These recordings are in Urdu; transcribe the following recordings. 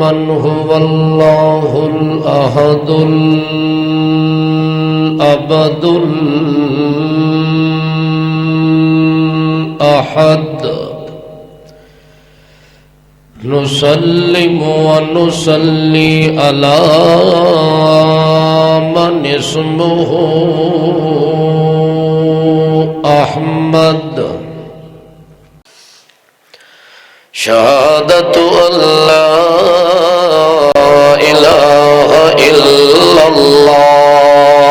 من هو الله الأحد الأبد الأحد نسلم ونصلي على من اسمه أحمد شهادة أن لا إله إلا الله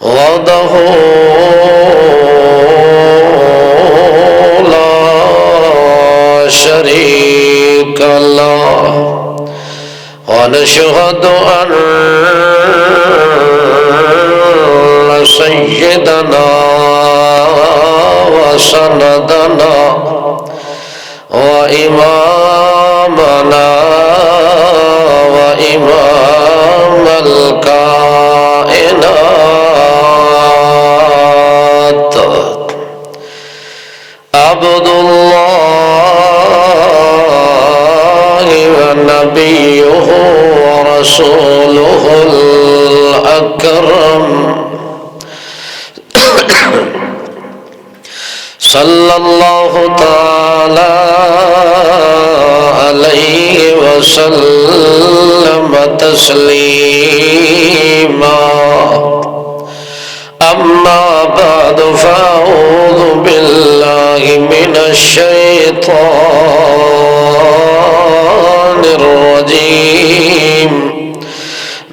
وحده لا شريك له ونشهد أن سيدنا وسندنا وإمامنا وإمام الكائنات عبد الله ونبيه ورسوله الأكرم صلى الله تعالى عليه وسلم تسليما أما بعد فأعوذ بالله من الشيطان الرجيم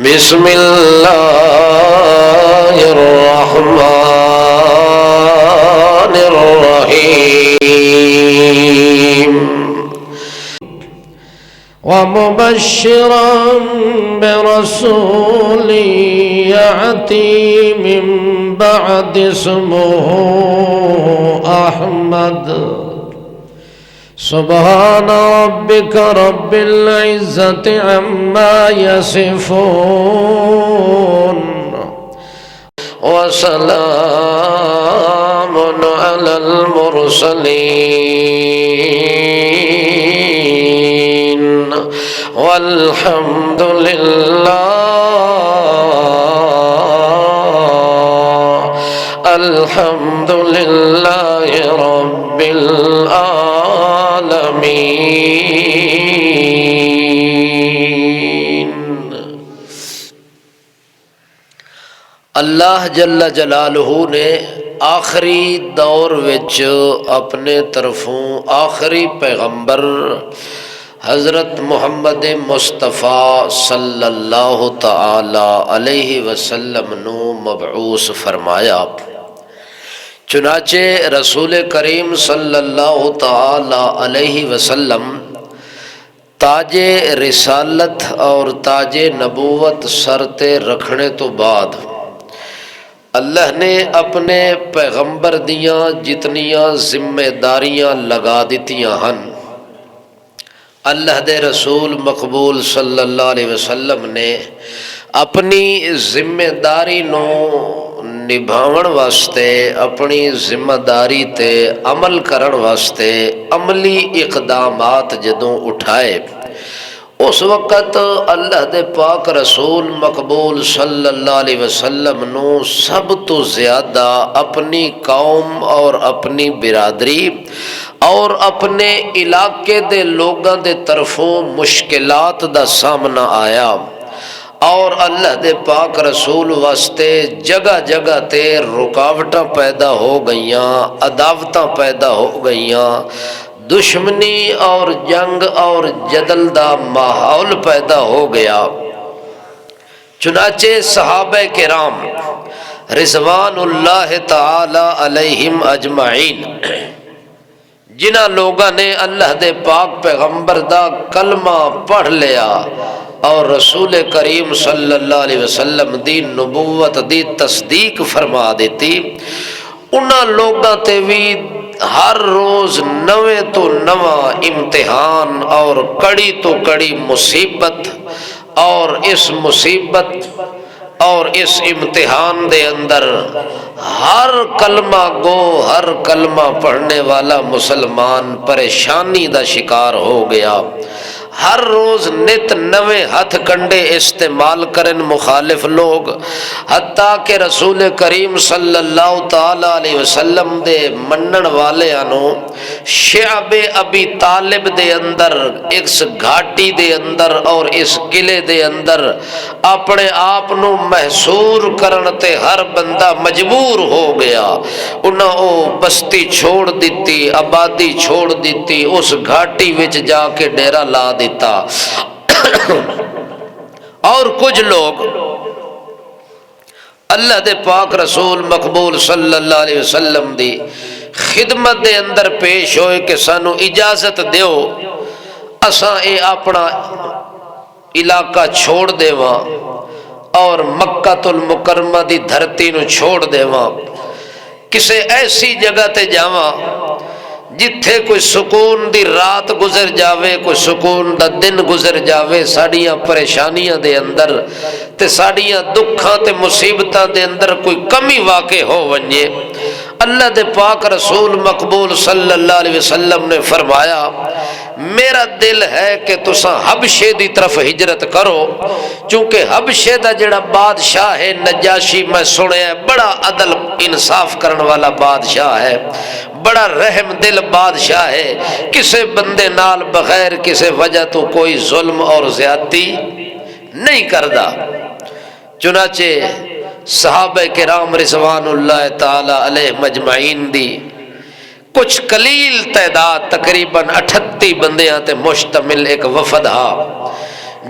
بسم الله الرحمن الرحيم ومبشرا برسول يأتي من بعد اسمه أحمد سبحان ربك رب العزة عما يصفون وسلام على المرسلين والحمد لله رب العالمين. اللہ جل جلالہ نے آخری دور وچ اپنے طرفوں آخری پیغمبر حضرت محمد مصطفیٰ صلی اللہ تعالی علیہ وسلم نو مبعوث فرمایا. چنانچہ رسول کریم صلی اللہ تعالی علیہ وسلم تاج رسالت اور تاج نبوت سر تے رکھنے تو بعد اللہ نے اپنے پیغمبر دیاں جتنیاں ذمہ داریاں لگا دیتیاں ہن. اللہ دے رسول مقبول صلی اللہ علیہ وسلم نے اپنی ذمہ داری نو نبھاون واسطے اپنی ذمہ داری تے عمل کرن واسطے عملی اقدامات جدوں اٹھائے اس وقت اللہ دے پاک رسول مقبول صلی اللہ علیہ وسلم نو سب تو زیادہ اپنی قوم اور اپنی برادری اور اپنے علاقے دے لوگاں دے طرفوں مشکلات دا سامنا آیا اور اللہ دے پاک رسول واسطے جگہ جگہ تے رکاوٹاں پیدا ہو گئیاں، عداوتاں پیدا ہو گئیاں، دشمنی اور جنگ اور جدل دا ماحول پیدا ہو گیا. چنانچہ صحابہ کرام رضوان اللہ تعالی علیہم اجمعین جنہ لوگاں نے اللہ دے پاک پیغمبر دا کلمہ پڑھ لیا اور رسول کریم صلی اللہ علیہ وسلم دی نبوت دی تصدیق فرما دیتی، انہاں لوگاں تے بھی ہر روز نویں تو نواں امتحان اور کڑی تو کڑی مصیبت اور اس مصیبت اور اس امتحان دے اندر ہر کلمہ گو، ہر کلمہ پڑھنے والا مسلمان پریشانی دا شکار ہو گیا۔ ہر روز نت نوے ہتھ کنڈے استعمال کرن مخالف لوگ، حتیٰ کہ رسول کریم صلی اللہ تعالی علیہ وسلم دے منن والیاں شعب ابی طالب دے اندر، اس گھاٹی دے اندر اور اس قلعے دے اندر اپنے آپ نو محصور کرن تے ہر بندہ مجبور ہو گیا۔ انہاں او بستی چھوڑ دیتی، آبادی چھوڑ دیتی، اس گھاٹی وچ جا کے ڈیرا لا دیتا۔ اور کچھ لوگ اللہ دے پاک رسول مقبول صلی اللہ علیہ وسلم دی خدمت دے اندر پیش ہوئے کہ سانو اجازت دیو اساں اے اپنا علاقہ چھوڑ دیواں اور مکہ المکرمہ دی دھرتی نو چھوڑ دیواں، کسے ایسی جگہ تے جاواں جتھے کوئی سکون دی رات گزر جاوے، کوئی سکون دا دن گزر جاوے، ساڑیاں پریشانیاں دے اندر تے ساڑیاں دکھاں تے مصیبتاں دے اندر کوئی کمی واقع ہو ونجے۔ اللہ دے پاک رسول مقبول صلی اللہ علیہ وسلم نے فرمایا میرا دل ہے کہ تساں حبشے دی طرف ہجرت کرو، چونکہ حبشے دا جڑا بادشاہ ہے نجاشی، میں سنیا ہے بڑا عدل انصاف کرن والا بادشاہ ہے، بڑا رحم دل بادشاہ ہے، کسے بندے نال بغیر کسے وجہ تو کوئی ظلم اور زیادتی نہیں کردا۔ چنانچہ صحابہ کرام رضوان اللہ تعالی علیہ مجمعین دی کچھ قلیل تعداد تقریباً 38 بندیاں تے مشتمل ایک وفد ہا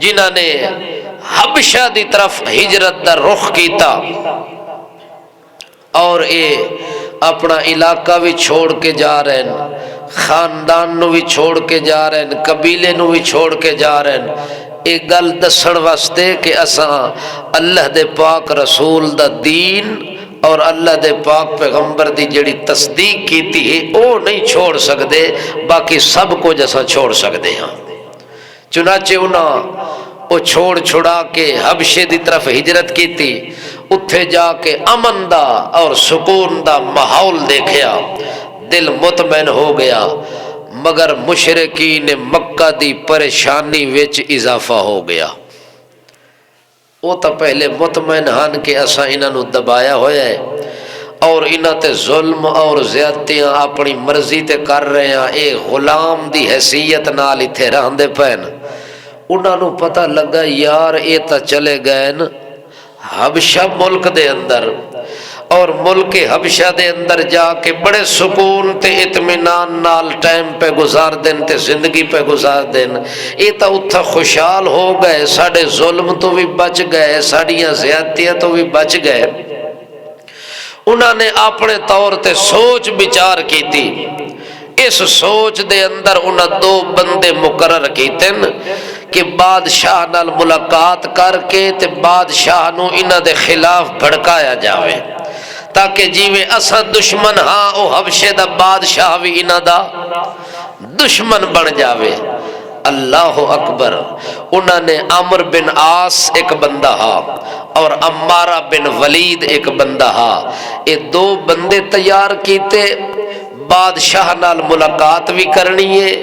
جنہاں نے حبشہ دی طرف ہجرت دا رخ کیتا، اور اے اپنا علاقہ بھی چھوڑ کے جا رہے ہیں، خاندان نو بھی چھوڑ کے جا رہے ہیں، قبیلے نو بھی چھوڑ کے جا رہے ہیں، ایک گل دسن واسطے کہ اساں اللہ دے پاک رسول دا دین اور اللہ دے پاک پیغمبر دی جڑی تصدیق کیتی ہے او نہیں چھوڑ سکدے، باقی سب کو جیسا چھوڑ سکدے ہاں۔ چنانچہ انہاں وہ چھوڑ چھڑا کے حبشے دی طرف ہجرت کیتی، اتھے جا کے امن دا اور سکون دا ماحول دیکھیا، دل مطمئن ہو گیا، مگر مشرکین مکہ دی پریشانی وچ اضافہ ہو گیا۔ وہ تو پہلے مطمئن ہن کہ اساں انہاں نو دبایا ہویا ہے اور انہاں تے ظلم اور زیادتیاں اپنی مرضی تے کر رہے ہیں، اے غلام دی حیثیت نال ایتھے رہندے پین۔ انہاں نو پتہ لگا یار اے تا چلے گئے نا حبشہ ملک دے اندر، اور ملک حبشہ دے اندر جا کے بڑے سکون تے اطمینان نال ٹائم پہ گزار دین تے زندگی پہ گزار دین، اے تا اتھا خوشحال ہو گئے، ساڑے ظلم تو بھی بچ گئے، ساڑیاں زیادتیاں تو بھی بچ گئے۔ انہاں نے اپنے طور تے سوچ بچار کی تھی، اس سوچ دے اندر انہاں دو بندے مقرر کیتے کہ بادشاہ نال ملاقات کر کے تے بادشاہ نو انہاں دے خلاف بھڑکایا جاوے، تاکہ جیویں اساں دشمن ہاں او حبشے دا بادشاہ بھی انہاں دا دشمن بن جاوے۔ اللہ اکبر۔ انہاں نے عمر بن عاص ایک بندہ ہا اور عمارہ بن ولید ایک بندہ ہا، یہ دو بندے تیار کیتے، بادشاہ نال ملاقات بھی کرنی ہے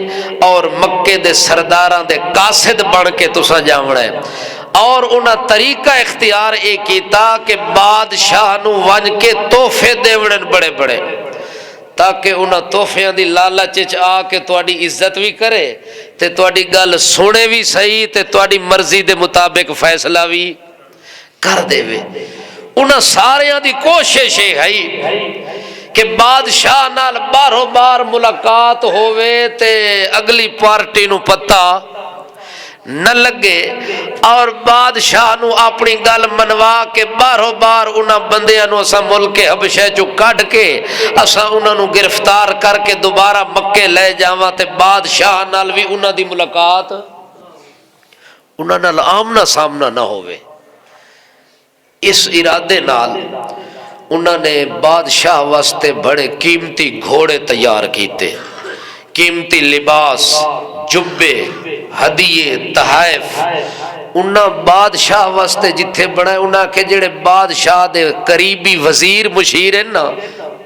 اور مکے دے سرداراں دے قاصد بن کے تساں جاونا ہے، اور انہاں طریقہ اختیار اے کیتا کہ بادشاہ نو ون کے تحفے دیوڑن بڑے بڑے، تاکہ انہاں تحفیاں دی لالچ وچ آ کے تواڈی عزت بھی کرے تے تواڈی گل سنے بھی صحیح تے تواڈی مرضی دے مطابق فیصلہ بھی کر دے وے۔ انہاں ساریاں دی کوشش ہے کہ بادشاہ نال بارو بار ملاقات ہوئے تے اگلی پارٹی نو پتہ نہ لگے، اور بادشاہ نو اپنی گل منوا کے بارو بار انہاں بندیاں نو اساں ملک حبشہ چو کڈ کے اساں انہاں نو گرفتار کر کے دوبارہ مکے لے جاواں تے بادشاہ نال بھی انہاں دی ملاقات انہاں نال آمنا سامنا نہ ہوئے۔ اس ارادے نال انہاں نے بادشاہ واسطے بڑے قیمتی گھوڑے تیار کیتے، قیمتی لباس، جبے، ہدیے، تحائف انہاں بادشاہ واسطے جتھے بنائے انہاں کہ جڑے بادشاہ دے قریبی وزیر مشیر ہیں نا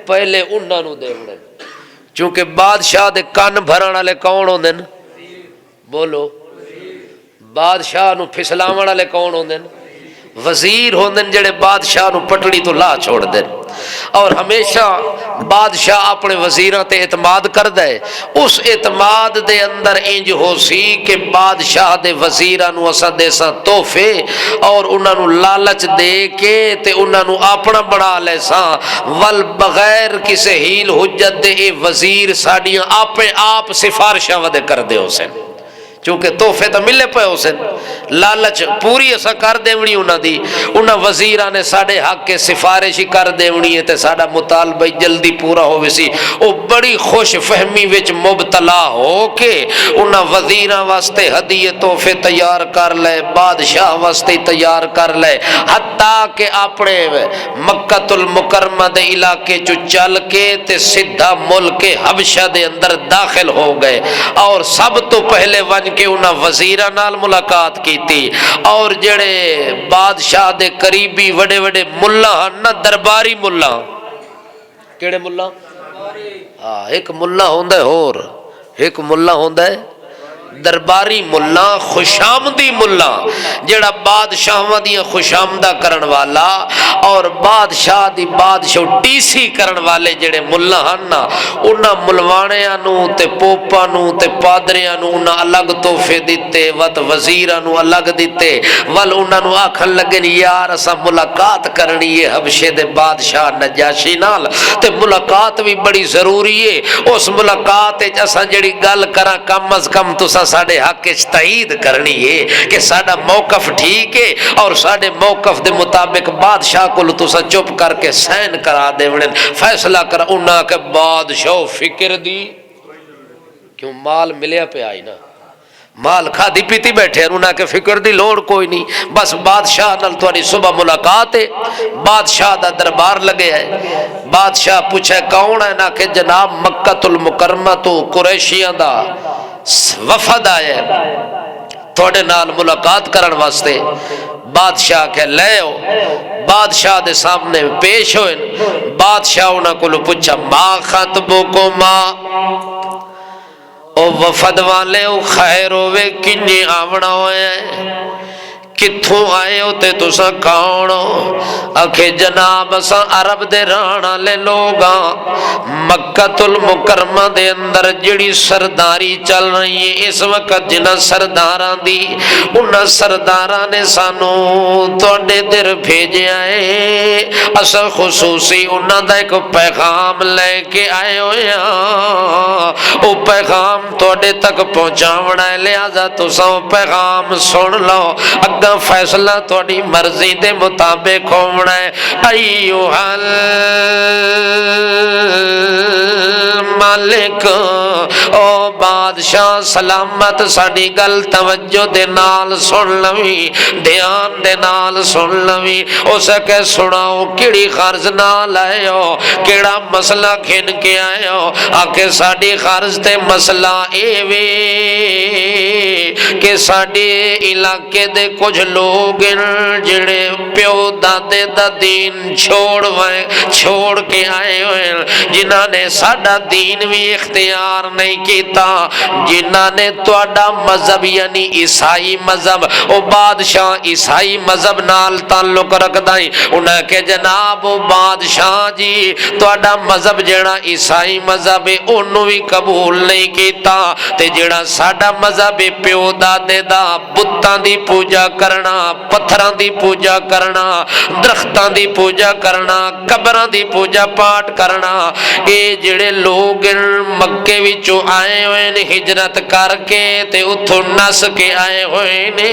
پہلے انہاں نو دے بڑے، چونکہ بادشاہ دے کان بھرن والے کون ہوندے نے؟ بولو، بادشاہ نو پھسلاون والے کون ہوندے نے؟ وزیر ہوندے جڑے بادشاہ نو پٹڑی تو لا چھوڑ دین، اور ہمیشہ بادشاہ اپنے وزیراں تے اعتماد کردا ہے، اس اعتماد دے اندر انج ہو سی کہ بادشاہ دے وزیراں نو اساں دیساں تحفے اور انہاں نو لالچ دے کے تے انہاں نو اپنا بنا لے ساں، ول بغیر کسے ہیل حجت دے اے وزیر ساڈیاں آپ سفارشاں ودے کر دے حسین، چونکہ تحفے تو ملے پے حسین، لالچ پوری اسا کر دیونی انہاں دی، انہاں وزیراں نے ساڈے حق کے سفارش ہی کر دیونی ہے تے ساڈا مطالبہ جلدی پورا ہووے سی، او بڑی خوش فہمی وچ مبتلا ہو کے انہاں وزیراں واسطے ہدیے تحفے تیار کر لے، بادشاہ واسطے تیار کر لے، حتیٰ کہ اپنے مکہ المکرمہ دے علاقے چو چل کے تے سدھا ملک حبشہ دے اندر داخل ہو گئے، اور سب تو پہلے ون کہ انہاں وزیراں نال ملاقات کیتی، اور جڑے بادشاہ دے قریبی وڈے وڈے ملا ہن نا درباری ملا، کیڑے ملا؟ ہاں، ایک ملا ہوندا ہے اور ایک ملا ہوندا ہے درباری ملا، خوشامدی ملا، جڑا بادشاہاں دیاں خوشامدہ کرن والا اور بادشاہ دی بادشاہ ٹی سی کرن والے جڑے ملا ہن نا، انہاں ملوانیاں نو تے پوپاں نو تے پادریاں نو انہاں الگ تحفے دیتے، وت وزیراں نو الگ دیتے، ول انہاں نو آکھن لگے یار اساں ملاقات کرنی ہے حبشے دے بادشاہ نجاشی نال، تے ملاقات بھی بڑی ضروری ہے، اس ملاقات وچ اساں جڑی گل کراں کم از کم تساں ساڈے حق وچ تائید کرنی ہے کہ ساڈا موقف ٹھیک ہے، اور ساڈے موقف دے مطابق بادشاہ کول تساں چپ کر کے سائن کرا دیونے، فیصلہ کر انہاں کہ بادشاہ فکر دی، کیوں مال ملیا پہ آئی نا، مال کھادی پیتی بیٹھے انہاں کے فکر دی لوڑ کوئی نہیں، بس بادشاہ نال تہاڈی صبح ملاقات ہے، بادشاہ دا دربار لگے ہے، بادشاہ پوچھے کون ہے نا کہ جناب مکہ المکرمہ تو قریشیاں دا وفد آیا ہے تھوڑے نال ملاقات کرن واسطے، بادشاہ کہ لے ہو، بادشاہ دے سامنے پیش ہوئے، بادشاہ انہاں کو پوچھا ما خطبکما، او وفد والے او خیر ہوئے کنجی آونا ہوئے ہیں، کتھوں آئے ہوتے تسا کون ہو؟ اکھے جناب اساں عرب دے رانا لے لوگاں، مکہ المکرمہ دے اندر جڑی سرداری چل رہی ہے اس وقت جنہ سرداران دی، انہ سرداران نے سانو توڑے در بھیجے آئے، اساں خصوصی انہ دا ایک پیغام لے کے آئے ہوئے ہیں، او پیغام توڑے تک پہنچاونا ہے، لہذا تساں پیغام سن لو، اگا فیصلہ توڑی مرضی دے مطابق ہونا ہے، ایوہا مالک او بادشاہ سلامت ساڑی گل توجہ دے نال سن لوی، دھیان دے نال سن لوی، اسے کہ سناؤ کیڑی خرز نال آئے ہو، کیڑا مسئلہ کھن کے آئے ہو، آکے ساڑی خرز تے مسئلہ اے وے کہ ساڑی علاقے دے کچھ لوگ جڑے پیو دادے دا دین چھوڑ کے آئے ہوئے، جنہاں نے ساڑا دین بھی اختیار نہیں کیتا، جنہاں نے توڑا مذہب یعنی عیسائی مذہب، او بادشاہ عیسائی مذہب نال تعلق رکھ دائیں، انہاں کہ جناب او بادشاہ جی توڑا مذہب جڑا عیسائی مذہب ہے انہوں بھی قبول نہیں کیتا، تے جڑا ساڑا مذہب پیو دادے دا بتاں دی پوجا کرنا، پتھراں دی پوجا کرنا، درختاں دی پوجا کرنا، قبراں دی پوجا پاٹ کرنا، اے جڑے لوگ مکے وچوں آئے ہوئے نے ہجرت کر کے تے اتھوں نس کے آئے ہوئے نے،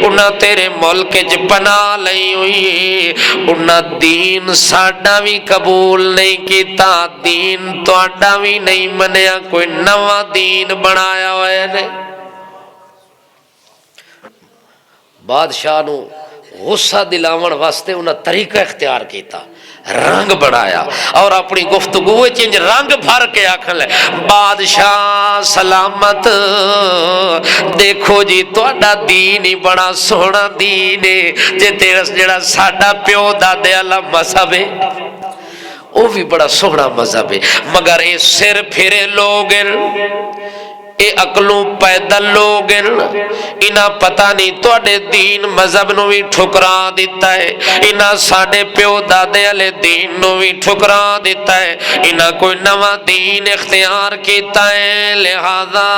انہاں تیرے ملک وچ پناہ لئی ہوئی، انہاں دین ساڈا بھی قبول نہیں کیتا، دین تہاڈا بھی نہیں منیا، کوئی نواں دین بنایا ہوئے نے۔ بادشاہ نو غصہ دلاون واسطے انہاں طریقہ اختیار کیتا، رنگ بنایا اور اپنی گفتگو چنج رنگ بھر کے آکھن لے بادشاہ سلامت دیکھو جی تہاڈا دین ہی بڑا سوہنا دین ہے جے تیرا جڑا ساڈا پیو دادے والا مذہب ہے وہ بھی بڑا سوہنا مذہب ہے مگر اے سر پھرے لوگ اے عقلوں پیدل لوگ انہاں پتہ نہیں تواڈے دین مذہب نو بھی ٹھکرا دیتا ہے انہاں ساڈے پیو دادے والے دین نو بھی ٹھکرا دیتا ہے انہاں کوئی نواں دین اختیار کیتا ہے لہذا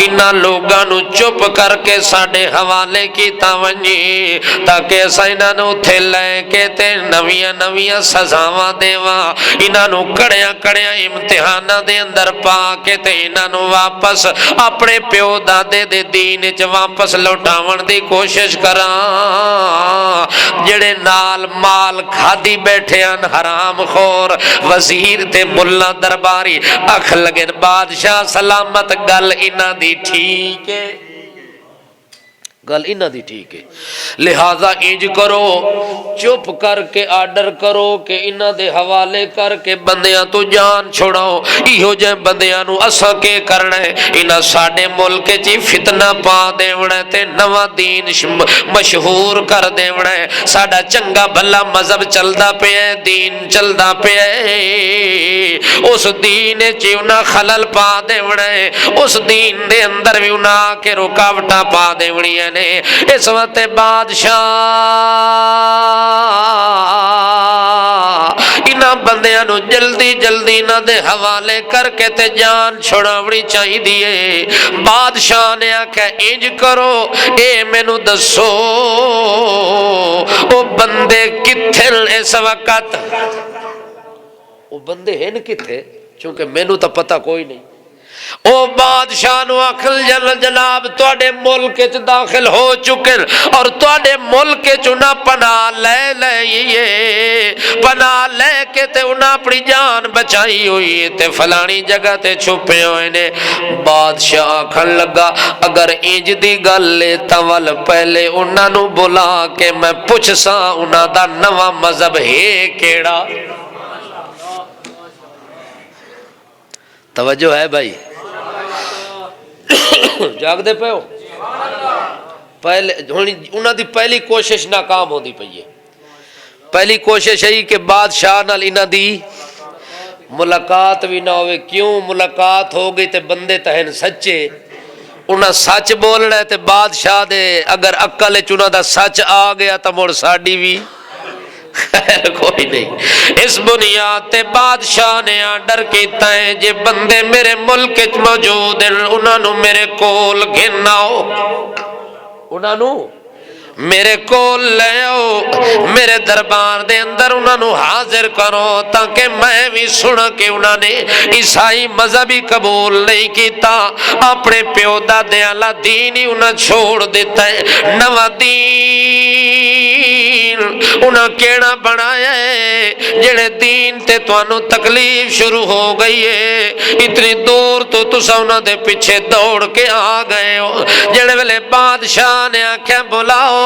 انہاں لوگاں نو چپ کر کے ساڈے حوالے کیتا ونجی تاکہ اساں انہاں نو تھے لے کے تے نویاں نویاں سزاواں دیواں انہاں نو کڑیاں کڑیاں امتحاناں دے اندر پا کے تے انہاں نو واپس اپنے پیو دادے دے دین وچ واپس لوٹاون دی کوشش کراں جڑے نال مال کھادی بیٹھے ان حرام خور وزیر تے ملا درباری اکھ لگے بادشاہ سلامت گل انہاں دی ٹھیک ہے گل انہاں دی ٹھیک ہے لہذا انج کرو چپ کر کے آرڈر کرو کہ انہاں دے حوالے کر کے بندیاں تو جان چھوڑاؤ ایہو جے بندیاں نو اساں کے کرنا ہے انہاں ساڈے ملک چ فتنہ پا دیونا ہے تے نواں دین مشہور کر دیونا ہے ساڈا چنگا بھلا مذہب چلدا پیا ہے دین چلدا پیا ہے اس دین چ انہاں خلل پا دیونا ہے اس دین دے اندر بھی انہاں کے رکاوٹاں پا دیونیاں نے اس وقت بادشاہ انہاں بندیاں نو جلدی جلدی نہ دے حوالے کر کے تے جان چھڑاونی چاہی دیئے بادشاہ نے آکھا انج کرو اے مینو دسو او بندے کتھے اس وقت او بندے ہیں کتھے چونکہ مینو تو پتہ کوئی نہیں او بادشاہ نو اکھل جناب تواڈے ملک وچ داخل ہو چکے اور تواڈے ملک وچ انہاں پناہ لے پناہ لے کے تے انہاں اپنی جان بچائی ہوئی تے فلانی جگہ تے چھپے ہوئے نے بادشاہ آکھن لگا اگر انج دی گل ہے تول پہلے انہاں نو بلا کے میں پوچھساں انہاں دا نواں مذہب ہے کیڑا توجہ ہے بھائی جاگ دے پہ ہو پہلے انہاں دی پہلی کوشش ناکام ہوندی پئی ہے پہلی کوشش ہے کہ بادشاہ نال انہاں دی ملاقات بھی نہ ہوئے کیوں ملاقات ہو گئی تے بندے تہن سچے انہاں سچ بولنا ہے تے بادشاہ دے اگر عقل وچ انہاں دا سچ آ گیا تے مڑ ساڈی بھی خیر کوئی نہیں اس بنیاد تے بادشاہ نے آرڈر کیتا ہے جے بندے میرے ملک وچ موجود ہیں انہاں نو میرے کول گھناؤ انہاں نو میرے کول لے آؤ میرے دربار دے اندر انہاں نو حاضر کرو تاکہ میں بھی سنا کہ انہاں نے عیسائی مذہبی قبول نہیں کیتا اپنے پیو دادے والا دین ہی انہاں چھوڑ دیتا ہے نواں دین انہاں کیڑا بنایا ہے جڑے دین تے تانوں تکلیف شروع ہو گئی ہے اتنی دور تو تساں انہاں دے پیچھے دوڑ کے آ گئے ہو جڑے ویلے بادشاہ نے آکھیا بلاؤ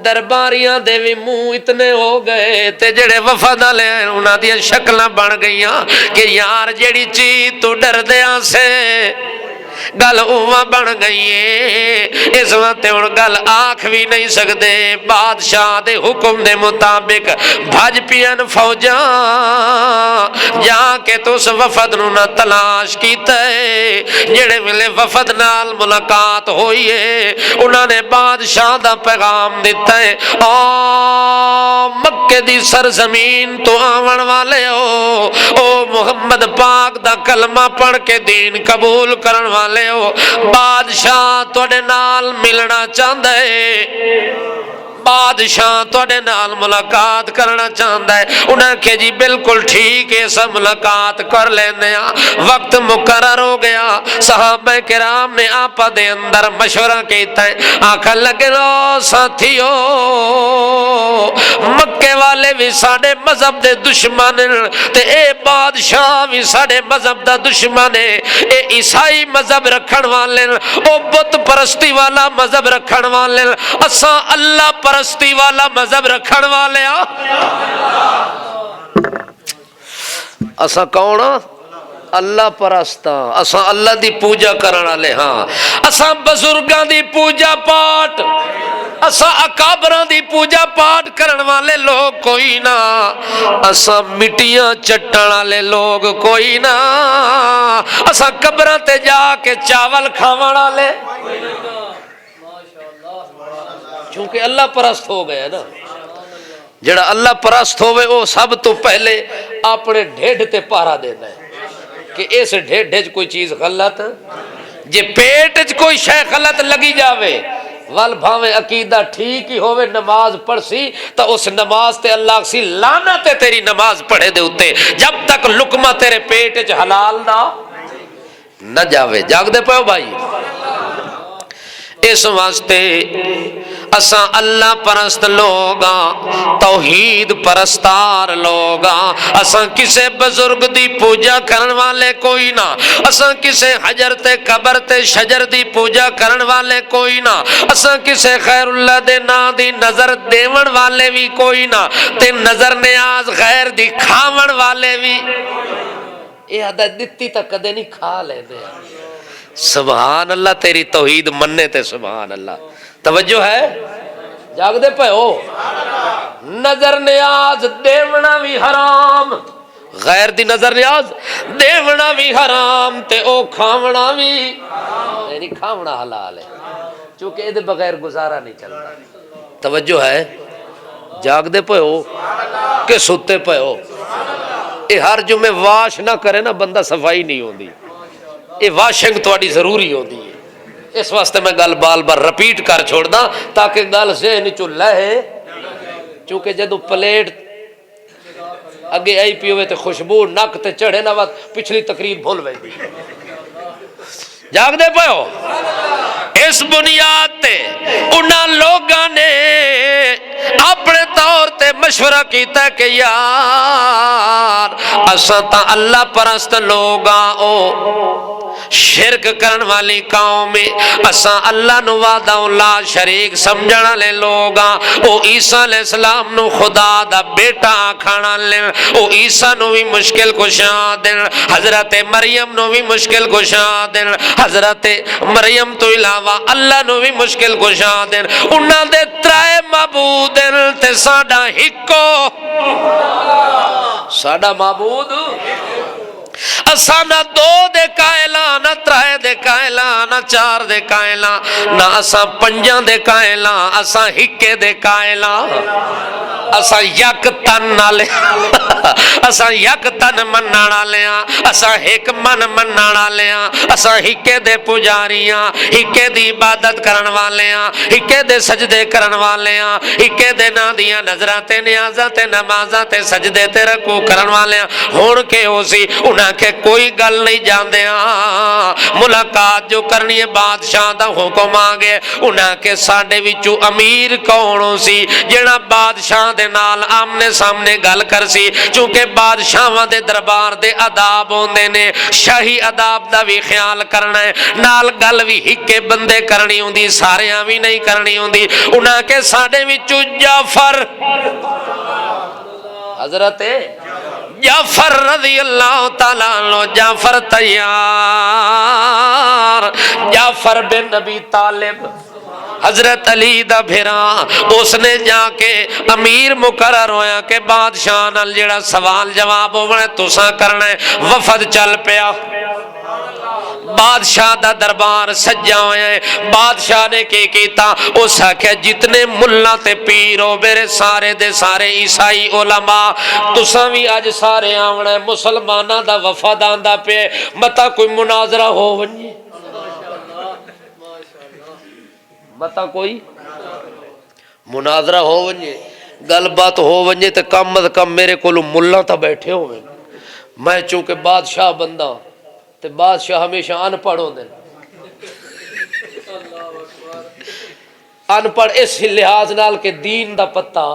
درباریاں دے بھی منہ اتنے ہو گئے تے جڑے وفد والے انہاں دی شکلاں بن گئیاں کہ یار جیڑی چیز تو ڈر دیاں سے گل اوہ بن گئی ہے اس وقت اور گل آنکھ بھی نہیں سکتے بادشاہ دے حکم دے مطابق بھج پین فوجاں جا کے تو اس وفد نو نہ تلاش کیتا ہے جڑے ملے وفد نال ملاقات ہوئی ہے انہوں نے بادشاہ دا پیغام دیتا ہے مکے دی سرزمین تو آون والے ہو او محمد پاک دا کلمہ پڑھ کے دین قبول کرن والے ہو بادشاہ تواڈے نال ملنا چاہندا ہے بادشاہ تواڈے نال ملاقات کرنا چاہندا ہے انہاں کہ جی بالکل ٹھیک ہے سب ملاقات کر لیندے ہاں وقت مقرر ہو گیا صحابہ کرام نے آپا دے اندر مشورہ کیتا ہے آکھن لگے لو ساتھیو مکے والے بھی ساڈے مذہب دے دشمن تے اے بادشاہ بھی ساڈے مذہب دا دشمن ہے اے عیسائی مذہب رکھن والے او بت پرستی والا مذہب رکھن والے اساں اللہ پر پرستی والا مذہب رکھن والے اسا کون اللہ پرستا اسا اللہ دی پوجا کرن والے ہاں اسا بزرگاں دی پوجا پاٹ اسا اکابراں دی پوجا پاٹ کرن والے لوگ کوئی نہ اسا مٹیاں چٹن والے لوگ کوئی نہ اسا قبراں تے جا کے چاول کھاون والے چونکہ اللہ پرست ہو گیا نا جڑا اللہ پرست ہوئے وہ سب تو پہلے اپنے ڈھڈ تے پارا دینا ہے کہ اس ڈھڈ وچ کوئی چیز غلط جے پیٹ وچ کوئی شے غلط لگی جاوے ول بھاویں عقیدہ ٹھیک ہی ہوئے نماز پڑھ سی تو اس نماز تے اللہ سی لعنت ہے تیری نماز پڑھے دے اتے جب تک لقمہ تیرے پیٹ وچ حلال نہ جاوے جاگ دے پہو بھائی اس واسطے اساں اللہ پرست لوگاں توحید پرستار لوگاں اساں کسے بزرگ دی پوجا کرن والے کوئی نہ اساں کسے حجر تے قبر تے شجر دی پوجا کرن والے کوئی نہ اساں کسے خیر اللہ دے نا دی نظر دیون والے بھی کوئی نہ تے نظر نیاز غیر دی کھاون والے بھی یہ عادت دتی تا کدے نہیں کھا لے دے سبحان اللہ تیری توحید مننے تے سبحان اللہ توجہ ہے جاگ دے پہ ہو نظر نیاز دیونا بھی حرام غیر دی نظر نیاز دیونا بھی حرام تے او کھاونا بھی یعنی کھاونا حلال ہے چونکہ یہ بغیر گزارا نہیں چلتا توجہ ہے جاگ دے پہ ہو کہ ستے پہ ہو یہ ہر جمعے واش نہ کرے نا بندہ صفائی نہیں ہوندی یہ واشنگ تھوڑی ضروری ہوندی ہے اس واسطے میں گل بال بار رپیٹ کر چھوڑ دا تاکہ گل ذہن چ لہے چونکہ جدو پلیٹ اگے آئی پی ہوئے تے خوشبو نک تے چڑھے نہ وقت پچھلی تقریر بھول ویندی جاگ دے پہو اس بنیاد تے انہاں لوگاں نے اپنے طور تے مشورہ کیتا کہ یار اساں تا اللہ پرست لوگاں او شرک کرن والی قوم اساں اللہ نو وحدہ لا شریک سمجھن والے لوگاں او عیسیٰ علیہ السلام نو خدا دا بیٹا آکھن والے او عیسیٰ نو بھی مشکل کشا دین حضرت مریم نو بھی مشکل کشا دین حضرت مریم تو علاوہ اللہ نو بھی مشکل کشا دین انہاں دے ترائے معبود تے ساڈا ہکو ساڈا معبود اساں نہ دو دے قائلاں نہ ترائے دے قائلاں نہ چار دے قائلاں نہ اساں پنجاں دے قائلاں اساں ہکے دے قائلاں اساں یک تن نالے اساں یک تن منن والیاں اساں ایک من منن والیاں اساں ہکے دے پجاریاں ہکے دی عبادت کرن والیاں ہکے دے سجدے کرن والیاں ہکے دے نا دیاں نظراں تے نیازاں تے نمازاں تے سجدے تے رکوع کرن والیاں ہن کہ ہو سی انہاں کہ کوئی گل نہیں جاندیاں ملاقات جو کرنی ہے بادشاہ دا حکم آ گئے انہاں کے ساڈے وچوں امیر کون سی جڑا بادشاہ دے نال آمنے سامنے گل کر سی چونکہ بادشاہاں دے دربار دے آداب ہوندے نے شاہی آداب دا بھی خیال کرنا ہے نال گل بھی ہکے بندے کرنی ہوندی ساریاں بھی نہیں کرنی ہوندی انہاں کے ساڈے وچوں جعفر حضرت جعفر رضی اللہ تعالیٰ عنہ جعفر تیار جعفر بن نبی طالب حضرت علی دا بھیرا اس نے جا کے امیر مقرر ہویا کہ بادشاہ نال جڑا سوال جواب ہونا تساں کرنا ہے وفد چل پیا بادشاہ دا دربار سجا ہویا ہے بادشاہ نے کی کیتا اس آکھیا جتنے ملہ تے پیر ہو میرے سارے دے سارے عیسائی علماء تساں بھی اج سارے آونا ہے مسلمانہ دا وفد آندا پہ متا کوئی مناظرہ ہو ونجے متا کوئی مناظرہ ہو ونجے گل بات ہو ونجے تے کم از کم میرے کولو ملہ تا بیٹھے ہوئے میں چونکہ بادشاہ بندہ تے بادشاہ ہمیشہ ان پڑھ ہوندے ان پڑھ اس لحاظ نال کہ دین دا پتہ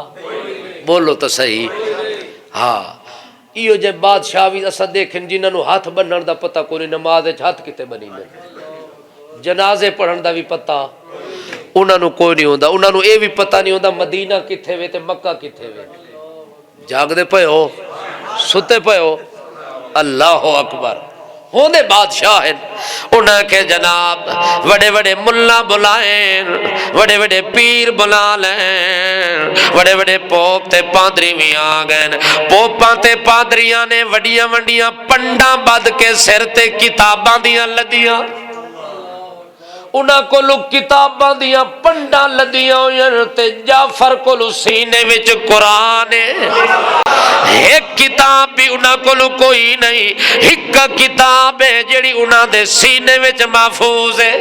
بولو تو صحیح ہاں ایو جے بادشاہ بھی اسا دیکھیں جنہاں نو ہاتھ بنن دا پتہ کوئی نماز وچ ہاتھ کتے بنی نے جنازے پڑھن دا بھی پتہ انہاں نو کوئی نہیں ہوندا، انہاں نو یہ بھی پتہ نہیں ہوندا مدینہ کتھے وے تے مکہ کتھے وے۔ جاگ دے پے ہو، ستے پے ہو، اللہ اکبر۔ ہوندے بادشاہ ہیں، انہاں کے جناب بڑے بڑے ملا بلائیں، بڑے بڑے پیر بلا لیں، بڑے بڑے پوپ تے پادری بھی آ گئے، پوپاں تے پادریاں نے وڈیاں وڈیاں پنڈاں بد کے سر تے کتاباں دیاں لدیاں، انہاں کولو کتاباں دیاں پنڈاں لدیاں ہوئیں تے جعفر کولو سینے وچ قرآن ہے، ایک کتاب بھی انہاں کولو کوئی نہیں، ایک کتاب ہے جڑی انہاں دے سینے وچ محفوظ ہے۔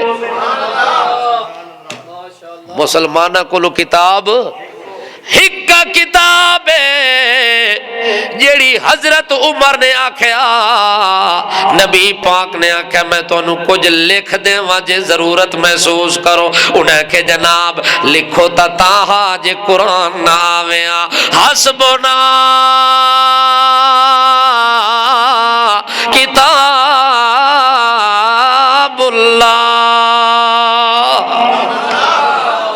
مسلمانہ کولو کتاب ایک کتاب ہے جیڑی حضرت عمر نے آکھیا، نبی پاک نے آکھیا میں تو انہوں کچھ لکھ دیں واجے ضرورت محسوس کرو، انہیں کہ جناب لکھو تا تاہا جے قرآن نہ آویا، حسبنا کتاب اللہ۔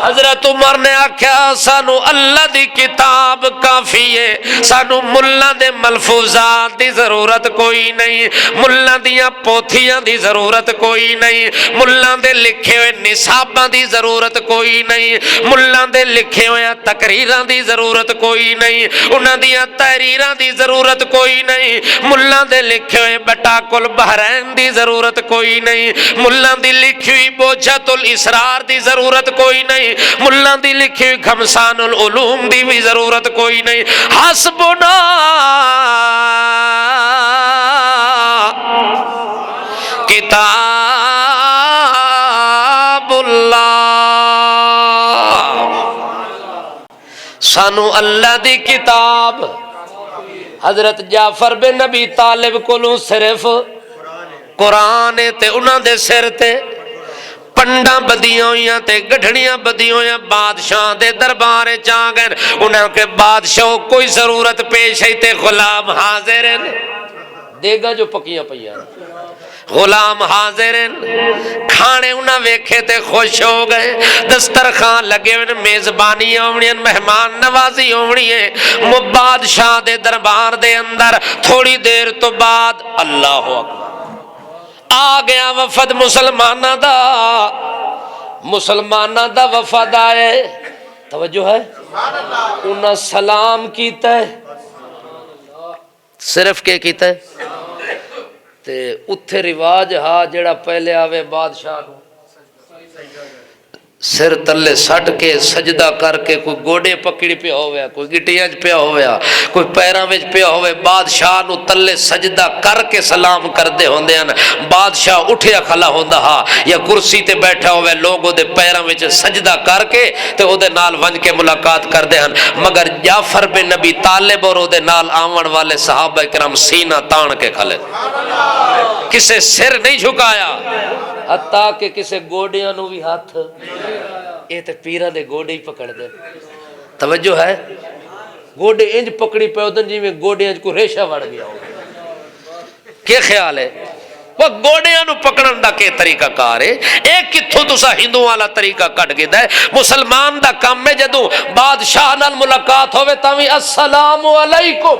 حضرت عمر نے آکھیا سانو اللہ دی کتاب کافی ہے، سانو ملہ دے ملفوظات دی ضرورت کوئی نہیں، ملہ دیاں پوتھیاں دی ضرورت کوئی نہیں، ملہ دے لکھے ہوئے نصاباں دی ضرورت کوئی نہیں، ملہ دے لکھے ہوئے تقریراں دی ضرورت کوئی نہیں، انہاں دیاں تحریراں دی ضرورت کوئی نہیں، ملہ دے لکھے ہوئے بٹاکل بحرین دی ضرورت کوئی نہیں، ملہ دی لکھی ہوئی بوجھت الاسرار دی ضرورت کوئی نہیں، ملہ دی لکھی ہوئی خمسان العلوم دی بھی ضرورت کوئی نہیں، حسبنا کتاب اللہ، سانو اللہ دی کتاب۔ حضرت جعفر بن ابی طالب کولوں صرف قرآن تے انہاں دے سر تے پنڈاں بدیاں ہویاں تے گڈھڑیاں بدیاں ہویاں، بادشاہ دے دربارے چاہ گئے، انہاں کے بادشاہ کوئی ضرورت پیش ہے تے غلام حاضر ہیں، دیگا جو پکیاں پئیاں غلام حاضر ہیں، کھانے انہاں ویکھے تے خوش ہو گئے، دسترخوان لگے ہوئے، میزبانی ہونی ہے، مہمان نوازی ہونی ہے، بادشاہ دے دربار دے اندر تھوڑی دیر تو بعد اللہ اکبر آ گیا وفد مسلمانہ دا، مسلمانہ دا وفد آئے، توجہ ہے، انہاں سلام کیتا ہے، صرف کیا کیتا ہے تے اتھے رواج ہاں جڑا پہلے آوے بادشاہ نو سر تلے سٹ کے سجدہ کر کے، کوئی گوڑے پکڑی پیا ہویا، کوئی گٹیاں پیا ہویا، کوئی پیراں وچ پیا ہوئے، بادشاہ نو تلے سجدہ کر کے سلام کر دے ہوندے ہیں، بادشاہ اٹھیا کھلا ہوندا ہا یا کرسی تے بیٹھا ہوئے، لوگ دے پیراں وچ سجدہ کر کے تے او دے نال ونج کے ملاقات کر دے ہیں، مگر جعفر بن نبی طالب اور او دے نال آون والے صحابہ کرام سینہ تان کے کھلے، کسے سر نہیں جھکایا، حتیٰ کہ کسے گوڑیاں نو بھی ہاتھ، یہ تے پیران دے گوڑے ہی پکڑ دے، توجہ ہے، گوڑے انج پکڑی پہ ادن جی میں گوڑے انج کو ریشہ وڑ گیا ہو، کیا خیال ہے؟ وہ گوڑیاں نو پکڑن دا کے طریقہ کار ہے، ایک کتھو تسا ہندو والا طریقہ کٹ گیا ہے، مسلمان دا کام میں جدو بادشاہ نال ملاقات ہوئے تاوی السلام علیکم،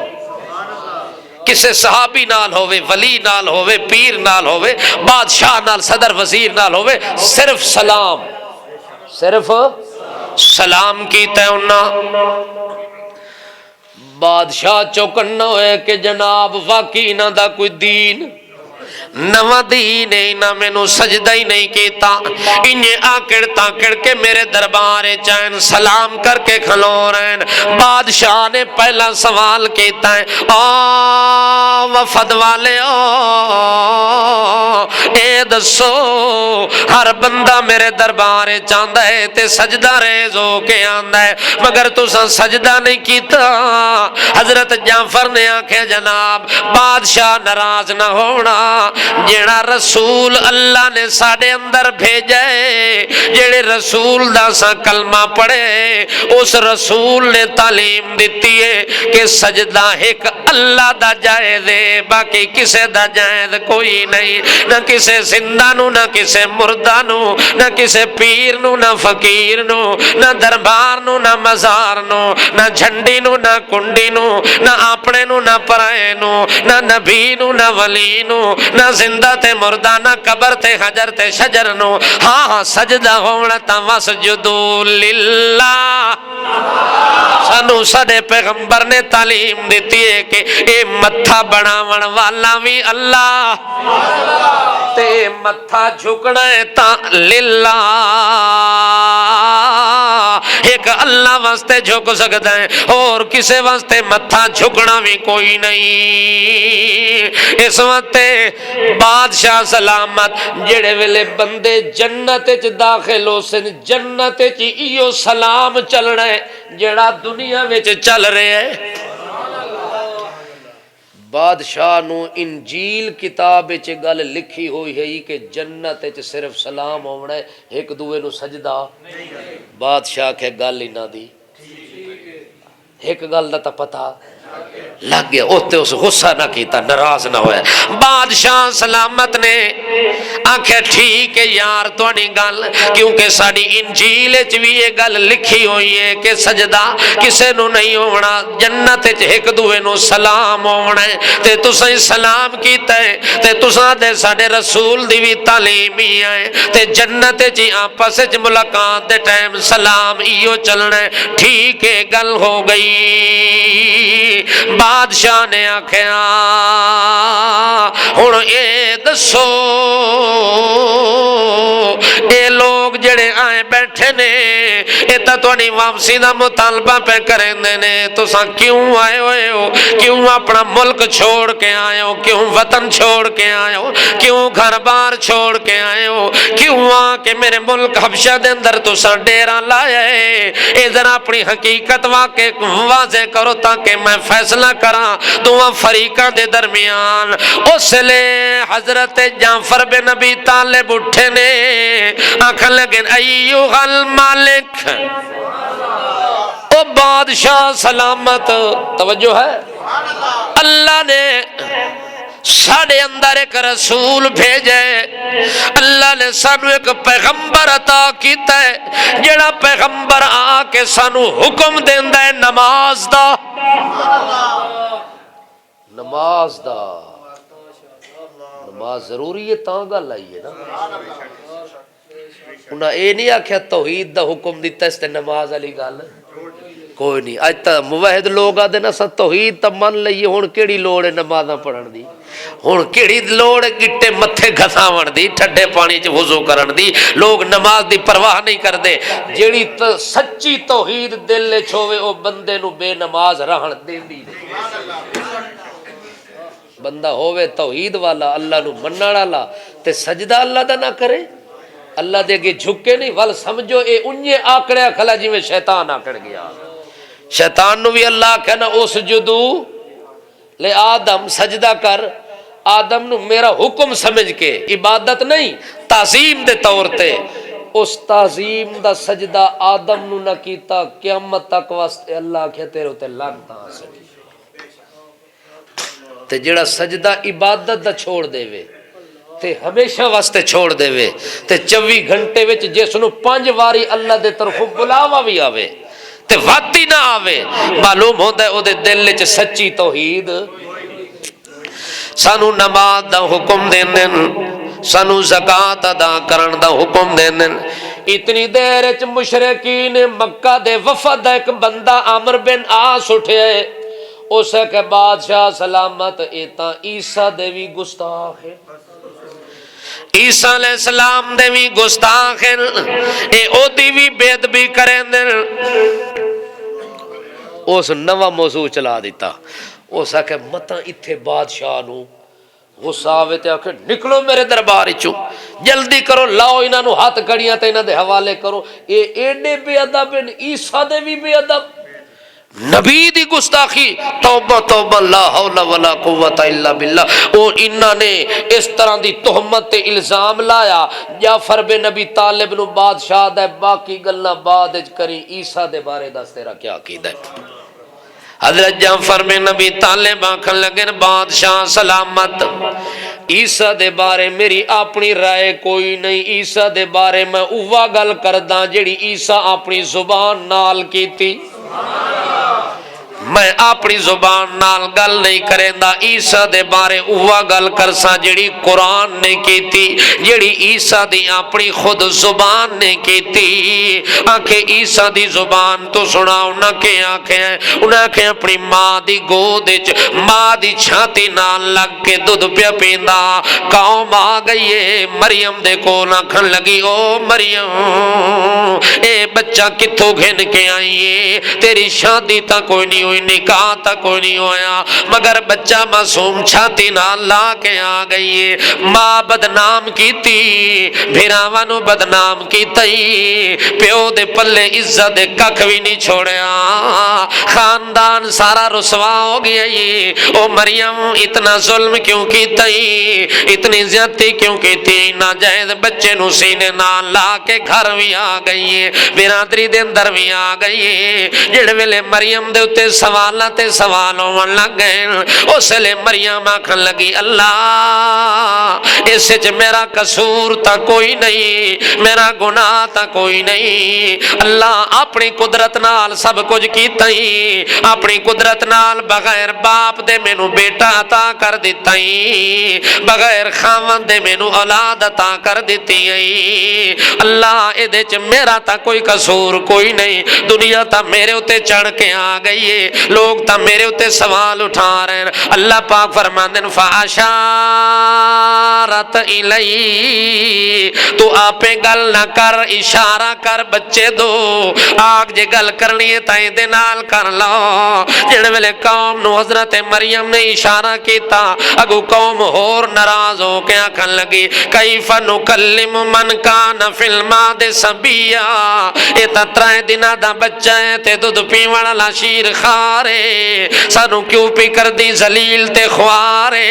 کسے صحابی نال ہوئے، ولی نال ہوئے، پیر نال ہوئے، بادشاہ نال، صدر وزیر نال ہوئے، صرف سلام، صرف سلام کیتا ہے انہاں۔ بادشاہ چوکن نہ ہوئے کہ جناب واقعی نہ دا کوئی دین نوہ دین ہے، نہ میں نو سجدہ ہی نہیں کیتا، انہیں آکڑ تاکڑ کے میرے دربارے چین سلام کر کے کھلو رہن۔ بادشاہ نے پہلا سوال کیتا ہے، وفد والے اے دسو ہر بندہ میرے دربارے چاندہ ہے تے سجدہ ریز ہو کے آندہ ہے، مگر تسا سجدہ نہیں کیتا۔ حضرت جعفر نے آکھے جناب بادشاہ ناراض نہ ہونا، جیڑا رسول اللہ نے ساڑے اندر بھیجے، جیڑے رسول دا سا کلمہ پڑھے، اس رسول نے تعلیم دیتی ہے کہ سجدہ ایک اللہ دا جائز ہے، باقی کسے دا جائز کوئی نہیں، نہ کسے زندہ نو، نہ کسے مردہ نو، نہ کسے پیر نو، نہ فقیر نو، نہ دربار نو، نہ مزار نو، نہ جھنڈی نو، نہ کنڈی نو، نہ اپنے نو، نہ پرائے نو، نہ نبی نو، نہ ولی نو، نہ زندہ تے مردہ، نہ قبر تے حجر تے شجر نو۔ ہاں ہاں سجدہ ہونا تا وسجدوا للہ۔ سانو سڈے پیغمبر نے تعلیم دیتی ہے کہ اے متھا بناون والا بھی اللہ تے متھا جھکنا ہے تا للہ، ایک اللہ واسطے جھک سکتا ہے اور کسے واسطے متھا جھکنا بھی کوئی نہیں۔ اس وقت بادشاہ سلامت جڑے ویلے بندے جنت وچ داخل ہو سن، جنت وچ ایو سلام چلنا ہے جڑا دنیا وچ چل رہا ہے۔ بادشاہ نو انجیل کتاب وچ گل لکھی ہوئی ہے کہ جنت وچ صرف سلام ہونا ہے، ایک دوے نو سجدہ بادشاہ کے گل ہی نہ دی، ایک گل دا تا پتہ لگ گیا، اوتے اس غصہ نہ کیتا، ناراض نہ ہویا۔ بادشاہ سلامت نے آنکھیں ٹھیک ہے یار تواڈی گل، کیونکہ ساڈی انجیل وچ بھی یہ گل لکھی ہوئی ہے کہ سجدہ کسے نو نہیں ہونا، جنت وچ ایک دوے نو سلام ہونا ہے، تے تساں سلام کیتا ہے، تے تساں دے ساڈے رسول دی بھی تعلیم ہی ہے، تے جنت وچ آپس وچ ملاقات دے ٹائم سلام ایو چلنا ہے، ٹھیک ہے گل ہو گئی۔ بادشاہ نے آکھیا ہن اے دسو اے لوگ جڑے آئے بیٹھے نے اے تا تواڈی واپسی دا مطالبہ پہ کریندے نے، تساں کیوں آئے ہوئے ہو، کیوں اپنا ملک چھوڑ کے آئے ہو، کیوں وطن چھوڑ کے آئے ہو، کیوں گھر بار چھوڑ کے آئے ہو، کیوں آ کے میرے ملک حبشہ دے اندر تساں ڈیرا لایا ہے؟ اے ذرا اپنی حقیقت واضح کرو تاکہ میں فیصلہ کراں دونوں فریقاں دے درمیان۔ اس لئے حضرت جعفر بن ابی طالب اٹھے نے، آنکھن لگے ایوہ المالک، او بادشاہ سلامت، توجہ ہے، اللہ نے ساڑھے اندر ایک رسول بھیجے، اللہ نے سانو ایک پیغمبر عطا کیتا ہے، جڑا پیغمبر آ کے سانو حکم دیندا ہے نماز دا، نماز دا، نماز ضروری ہے، تاں گل آئی ہے نا۔ انہاں اے نہیں آکھیا توحید دا حکم دیتا اس تے نماز علی گل کوئی نہیں۔ اج تا موحد لوگ آدھے نا سا توحید تا من لئیے، ہن کیڑی لوڑ ہے نمازاں پڑھن دی، ہن کیڑی لوڑ ہے گٹے متھے گھساون دی، ٹھڈے پانی چ وضو کرن دی، لوگ نماز دی پرواہ نہیں کردے۔ جیڑی سچی توحید دل وچ ہوے او بندے نو بے نماز رہن دیندی نہیں۔ بندہ ہوے توحید والا، اللہ نو منن والا، تے سجدہ اللہ دا نہ کرے، اللہ دے اگے جھکے نہیں، ول سمجھو اے انجے آکڑیا کھلا جویں شیطان آکڑ گیا۔ شیطان نو بھی اللہ کہنا اسجدو لے آدم، سجدہ کر آدم نو میرا حکم سمجھ کے، عبادت نہیں تعظیم دے طور تے، اس تعظیم دا سجدہ آدم نو نہ کیتا، قیامت تک واسطے اللہ کہ تیرے تے لعنت آ سکی۔ تے جڑا سجدہ عبادت دا چھوڑ دے وے تے ہمیشہ واسطے چھوڑ دے وے تے 24 گھنٹے وچ جس نو 5 واری اللہ دے طرفوں بلاوا بھی آوے تے واتی نہ آوے، معلوم ہوتا ہے او دے دل وچ سچی توحید۔ سانو نماز دا حکم دیندن، سانو زکات ادا کرن دا حکم دیندن۔ اتنی دیر وچ مشرکین مکہ دے وفد ایک بندہ عامر بن عاص اٹھے، اس کے بادشاہ سلامت اے تاں عیسیٰ دے وی گستاخ ہے، عیسیٰ علیہ السلام دے وی گستاخ ہیں، اے او دی وی بے ادبی کریں دن۔ اس نواں موضوع چلا دیتا، اس آکے متاں اتھے بادشاہ نو غصہ آوے تے آکے نکلو میرے دربار چوں، جلدی کرو، لاؤ انہاں نو ہاتھ کڑیاں تے انہاں دے حوالے کرو۔ اے ایڈے بے ادب ہیں، عیسیٰ دے وی بے ادب، نبی دی گستاخی، توبہ توبہ لا حول ولا قوت الا باللہ۔ اور انہاں نے اس طرح دی تہمت تے الزام لایا، جعفر بن ابی طالب نو بادشاہ دے، باقی گلاں بعد وچ کری، عیسیٰ دے بارے دس تیرا کیا عقیدہ ہے؟ حضرت جعفر بن ابی طالب آکھن لگے بادشاہ سلامت، عیسیٰ دے بارے میری اپنی رائے کوئی نہیں، عیسیٰ دے بارے میں اوہ گل کرداں جڑی عیسیٰ اپنی زبان نال کیتی، میں اپنی زبان نال گل نہیں کریندا، عیسیٰ دے بارے اوہ گل کرساں جڑی قرآن نے کیتی، جڑی عیسیٰ دی اپنی خود زبان نے کیتی۔ آنکھے عیسیٰ دی زبان تو سنا انہاں کے آنکھیں اپنی ماں دی گود وچ ماں دی چھاتی نال لگ کے دودھ پیا پیندا، قوم آ گئی ہے مریم دے کول، آکھن لگی او مریم اے بچہ کتھوں گھن کے آئی ہے، تیری شادی تا کوئی نہیں ہوئی، نکاح تا کوئی نہیں ہویا، مگر بچہ معصوم چھاتی نال لا کے آ گئی ہے۔ ماں بدنام کیتی، بھراواں نو بدنام کیتی، پیو دے پلے عزت دے ککھ بھی نہیں چھوڑیا، خاندان سارا رسوا ہو گیا یہ۔ او مریم اتنا ظلم کیوں کیتی، اتنی زیادتی کیوں کیتی، ناجائز بچے نو سینے نال لا کے گھر بھی آ گئی ہے، برادری دے اندر بھی آ گئی ہے۔ جڑے ویلے مریم دے اتے سوالاں تے سوال ہون لگ گئے، اس لئے مریم آکھن لگی اللہ اس وچ میرا قصور تا کوئی نہیں، میرا گناہ تا کوئی نہیں، اللہ اپنی قدرت نال سب کچھ کیتا ہی، اپنی قدرت نال بغیر باپ دے مینوں بیٹا عطا کر دیتا ہی، بغیر خاوند دے مینوں اولاد عطا کر دیتی ہے، اللہ اے دے چ میرا تا کوئی قصور کوئی نہیں، دنیا تا میرے اتے چڑھ کے آ گئی ہے، لوگ تا میرے اتے سوال اٹھا رہے ہیں۔ اللہ پاک فرماندے ہیں فاشارت الی، تو آپے گل نہ کر، اشارہ کر بچے دو، آگ جے گل کرنی ہے تائیں دے نال کر لو۔ جن ویلے قوم نو حضرت مریم نے اشارہ کیتا، اگو قوم ہور ناراض ہو کے آکھن لگی کیف نکلم من کان فی المہد صبیا، اے تا 3 دناں دا بچہ ہے تے دودھ پیون والا شیر خارے، سانو کیوں پی کر دی ذلیل تے خوارے۔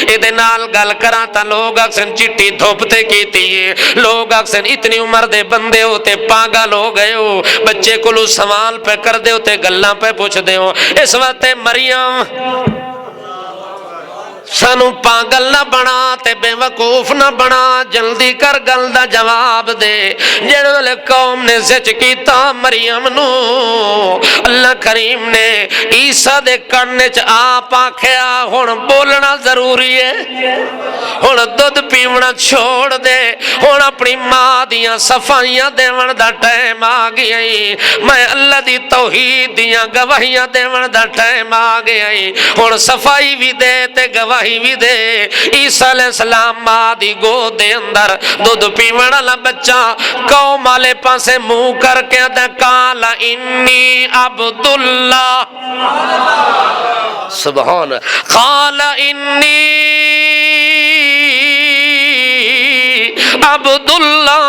اے دے نال گل کراں تا لوگ اکسن چٹی دھوپتے کیتی ہے، لوگ اکسن اتنی عمر دے بندے ہوتے پاگل ہو گئے ہو، بچے کلو سوال پہ کر دے ہوتے گلاں پہ پوچھ دے ہو۔ اس وقت مریم سانو پاگل نہ بنا تے بے وقوف نہ بنا، جلدی کر گل دا جواب دے۔ جن والے قوم نے سچ کیتا مریم نو، اللہ کریم نے عیسیٰ دے کنے چ آپ آکھیا ہن بولنا ضروری ہے، ہن دودھ پیونا چھوڑ دے، ہن اپنی ماں دیاں صفائیاں دیون دا ٹائم آ گیا، میں اللہ دی توحید دیاں گواہیاں دیون دا ٹائم آ گیا، ہن صفائی بھی دے تے گواہی بھی دے۔ عیسیٰ علیہ السلام ماں دی گود دے اندر دودھ پیون والا بچہ قوم والے پاسے منہ کر کے آدھا قال انی عبداللہ، سبحان، قال انی عبداللہ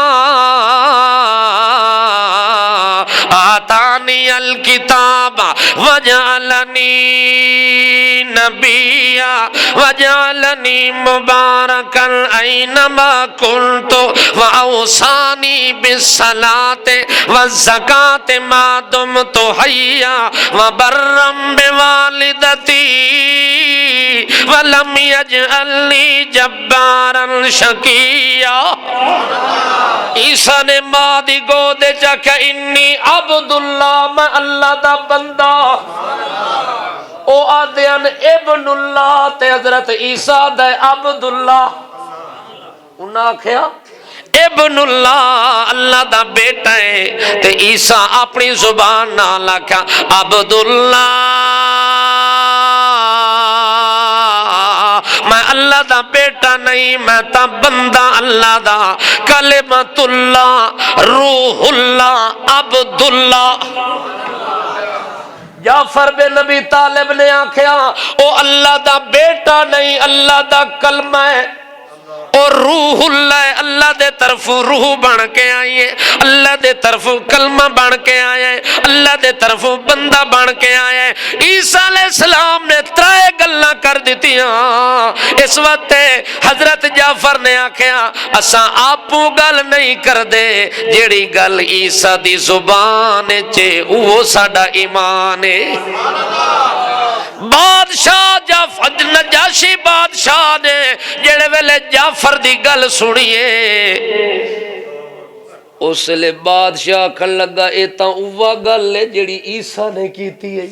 آتانی الکتاب وجعلنی نبیا وجعلنی مبارکا اینما کنت واوصانی بالصلاۃ والزکاۃ ما دمت حیا وبرا بوالدتی ولم یجعلنی جبارا شقیا۔ عیسیٰ نے ماں دی گود چکھا انی عبداللہ، میں اللہ دا بندہ، او آدھیان ابن اللہ تے حضرت عیسیٰ دا عبداللہ، انہاں آکھیا ابن اللہ اللہ دا بیٹا ہے، تے عیسیٰ اپنی زبان نال آکھیا عبداللہ، میں اللہ دا بیٹا نہیں، میں تا بندہ اللہ دا، کلمت اللہ، روح اللہ، عبداللہ۔ جعفر بن ابی طالب نے آکھیا او اللہ دا بیٹا نہیں، اللہ دا کلمہ ہے، اور روح اللہ، اللہ دے طرف روح بن کے آئیے، اللہ دے طرف کلمہ بن کے آئے، اللہ دے طرف بندہ بن کے آئے۔ عیسیٰ علیہ السلام نے ترائے گلاں کر دتیاں۔ اس وقت حضرت جعفر نے آکھیا اساں آپوں گل نہیں کردے، جیڑی گل عیسیٰ دی زبان چے وہ ساڈا ایمان ہے۔ بادشاہ نجاشی بادشاہ نے جڑے ویلے جعفر دی گل سنیے، اس لئے بادشاہ کھن لگا اے تاں اوہ گل ہے جڑی عیسیٰ نے کیتی ہے،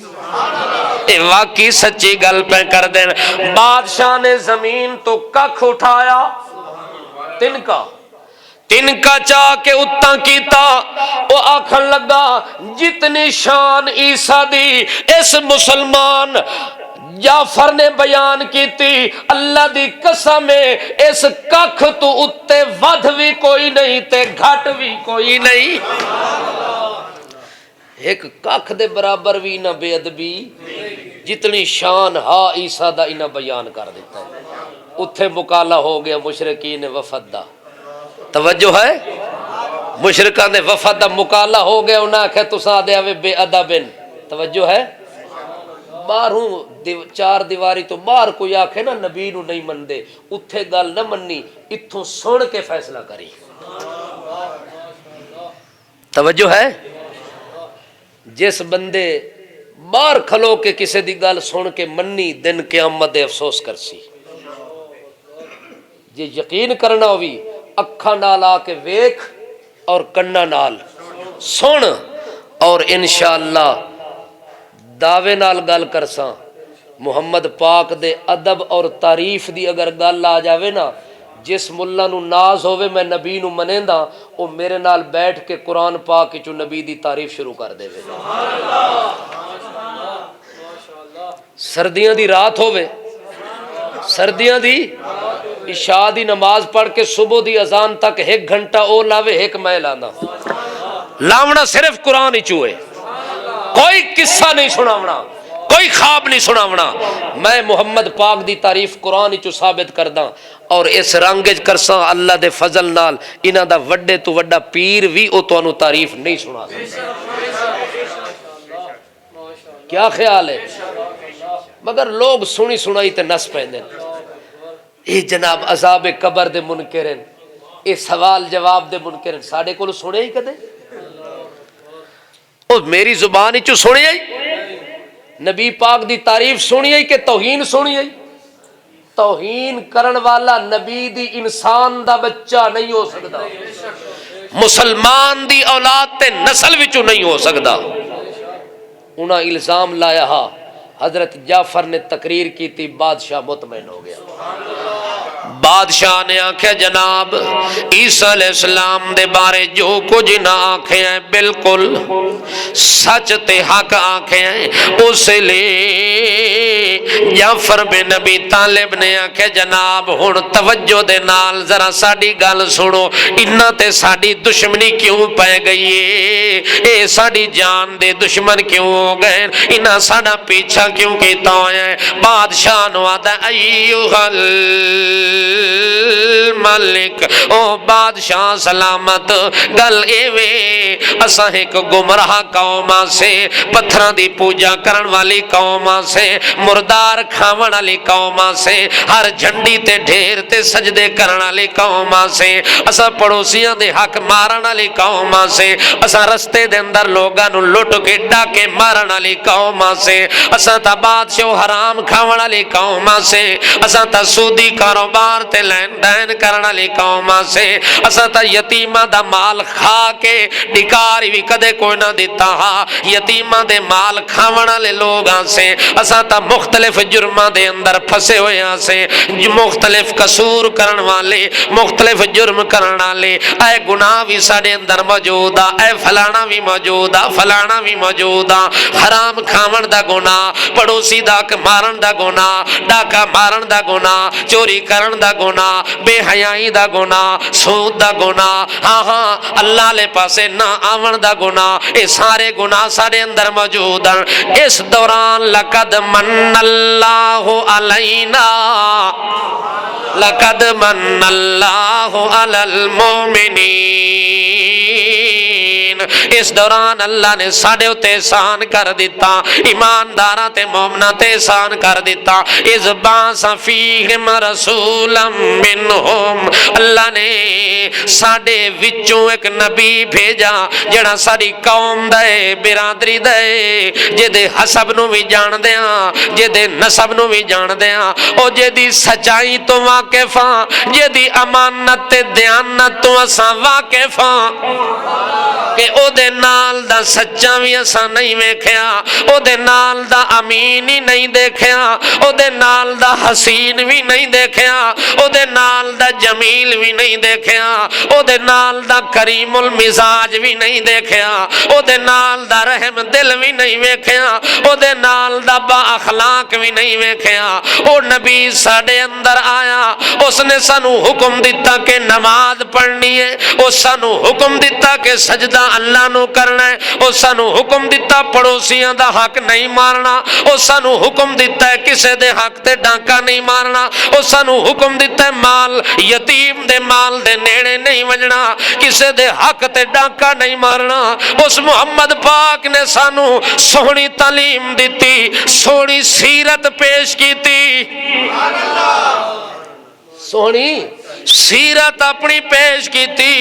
اے واقعی سچی گل پہ کر دین۔ بادشاہ نے زمین تو ککھ اٹھایا، تنکا چاہ کے اتاں کیتا، وہ آکھن لگا جتنی شان عیسیٰ دی اس مسلمان جعفر نے بیان کیتی، اللہ دی قسم ہے اس ککھ تو اتے ودھ بھی کوئی نہیں تے گھٹ بھی کوئی نہیں۔ ایک ککھ دے برابر بھی نہ بے ادبی، جتنی شان ہا عیسیٰ دا انہاں بیان کر دیتا ہے۔ اتھے مکالہ ہو گیا مشرکین وفد دا، توجہ ہے، مشرکان دے وفد دا مکالہ ہو گیا، انہاں کہ تساں دے آوے بے ادبن، توجہ ہے، باہروں چار دیواری تو باہر کوئی آکھے نا نبی نو نہیں مندے، اتھے گل نہ مننی، اتھوں سن کے فیصلہ کری، توجہ ہے۔ جس بندے باہر کھلو کے کسی دی گل سن کے مننی، دن قیامت دے افسوس کرسی۔ جے یقین کرنا ہوئی اکھاں نال آ کے ویکھ اور کناں نال سن، اور انشاءاللہ دعوے نال گل کرساں، محمد پاک دے ادب اور تعریف دی اگر گل آ جاوے نا، جس ملہ نو ناز ہوئے میں نبی نو منیندا، او میرے نال بیٹھ کے قرآن پاک چو نبی دی تعریف شروع کر دے وے۔ سردیاں دی رات ہوئے، سردیاں دی عشاء دی نماز پڑھ کے صبح دی اذان تک 1 گھنٹہ او لاوے، 1 میں لانا، لاونا صرف قرآن ہی چوئے، کوئی قصہ نہیں سناونا، کوئی خواب نہیں سناونا، میں محمد پاک دی تعریف قرآن چو ثابت کرداں، اور اس رنگج کرساں اللہ دے فضل نال انہاں دا وڈے تو وڈا پیر بھی او تو انہوں تعریف نہیں سنا سکتا۔ کیا خیال ہے؟ مگر لوگ سنی سنائی تے نس پیندے، اے جناب عذاب قبر دے منکرن، اے سوال جواب دے منکرن، ساڑے کو سنے ہی کدے؟ او میری زبان ہی چو سنے ہی؟ نبی پاک دی تعریف سنی ہی کہ توہین سنی ہی؟ توہین کرن والا نبی دی انسان دا بچہ نہیں ہو سکتا، مسلمان دی اولاد تے نسل وچوں نہیں ہو سکتا۔ انہاں الزام لایا ہا، حضرت جعفر نے تقریر کی تھی، بادشاہ مطمئن ہو گیا۔ بادشاہ نے آنکھیں جناب عیسیٰ علیہ السلام دے بارے جو کچھ نہ آنکھیں ہیں بالکل سچ تے حق آنکھیں ہیں، اس لئے جعفر بن ابی طالب نے آنکھیں جناب ہن توجہ دے نال ذرا ساڑی گل سنو، انہاں تے ساڑی دشمنی کیوں پہ گئی ہے، اے ساڑی جان دے دشمن کیوں ہو گئے، انہاں ساڑا پیچھا کیوں کیتا ہے؟ بادشاہ نوادا ایوہ ملک، او بادشاہ سلامت، گل ایوے اساں ایک گمراہ قوماں سے، پتھراں دی پوجا کرن والی قوماں سے، مردار کھاون والی قوماں سے، ہر جھنڈی تے ڈھیر تے سجدے کرن والی قوماں سے، اساں پڑوسیاں دے حق مارن والی قوماں سے، اساں رستے دے اندر لوگاں نو لٹ کے ڈاکے مارن والی قوماں سے، اساں تا بادشاہ حرام کھاون والی قوماں سے، اساں تا سودی کاروبار تے لین دین کرن والی قوماں سے، اساں تا یتیماں دا مال کھا کے ڈکار بھی کدے کوئی نہ دیتا ہا، یتیماں دے مال کھاون والے لوگاں سے، اساں تا مختلف جرماں دے اندر پھسے ہوئے ہاں سے، مختلف قصور کرن والے، مختلف جرم کرن والے، اے گناہ بھی ساڈے اندر موجود آ، اے فلانا بھی موجود آ، فلانا بھی موجود آ، حرام کھاون دا گناہ، پڑوسی دا مارن دا گناہ، ڈاکا مارن دا گناہ، چوری کرن دا گناہ، بے حیائی دا گناہ، سود دا گناہ، ہاں ہاں اللہ لے پاسے نہ آون دا گناہ، اے سارے گناہ سارے اندر موجود ہیں۔ اس دوران لقد من اللہ علینا، لقد من اللہ علی المومنین اس دوران اللہ نے ساڈے اتے احسان کر دیتا، ایمانداراں تے مومناں تے احسان کر دیتا۔ اذ بعث فیہم رسولا منہم، اللہ نے ساڈے وچوں ایک نبی بھیجا جڑا ساری قوم دے برادری دے جے حسب نو بھی جان دیاں جے نسب نو بھی جان دیاں او جے سچائی تو واقف ہاں جے امانت تے دیانت تو اساں واقف ہاں کہ او دے نال دا سچا بھی اساں نہیں ویکھیا، او دے نال دا امین ہی نہیں دیکھیا، او دے نال دا حسین بھی نہیں دیکھیا، او دے نال دا جمیل بھی نہیں دیکھیا، او دے نال دا کریم المزاج بھی نہیں دیکھیا، او دے نال دا رحم دل بھی نہیں ویکھیا، او دے نال دا با اخلاق بھی نہیں ویکھیا۔ او نبی ساڈے اندر آیا، اس نے سانو حکم دیتا کہ نماز پڑھنی ہے، او سانو حکم دیتا کہ سجدہ اللہ نو کرنا ہے، او سانو حکم دیتا پڑوسیاں دا حق نہیں مارنا، او سانو حکم دیتا ہے کسے دے حق تے ڈانکا نہیں مارنا، او سانو حکم دیتا ہے مال یتیم دے مال دے نیڑے نہیں وجنا، کسے دے حق تے ڈانکا نہیں مارنا۔ اس محمد پاک نے سانو سونی تعلیم دیتی، سونی سیرت پیش کیتی، سونی سیرت اپنی پیش کیتی۔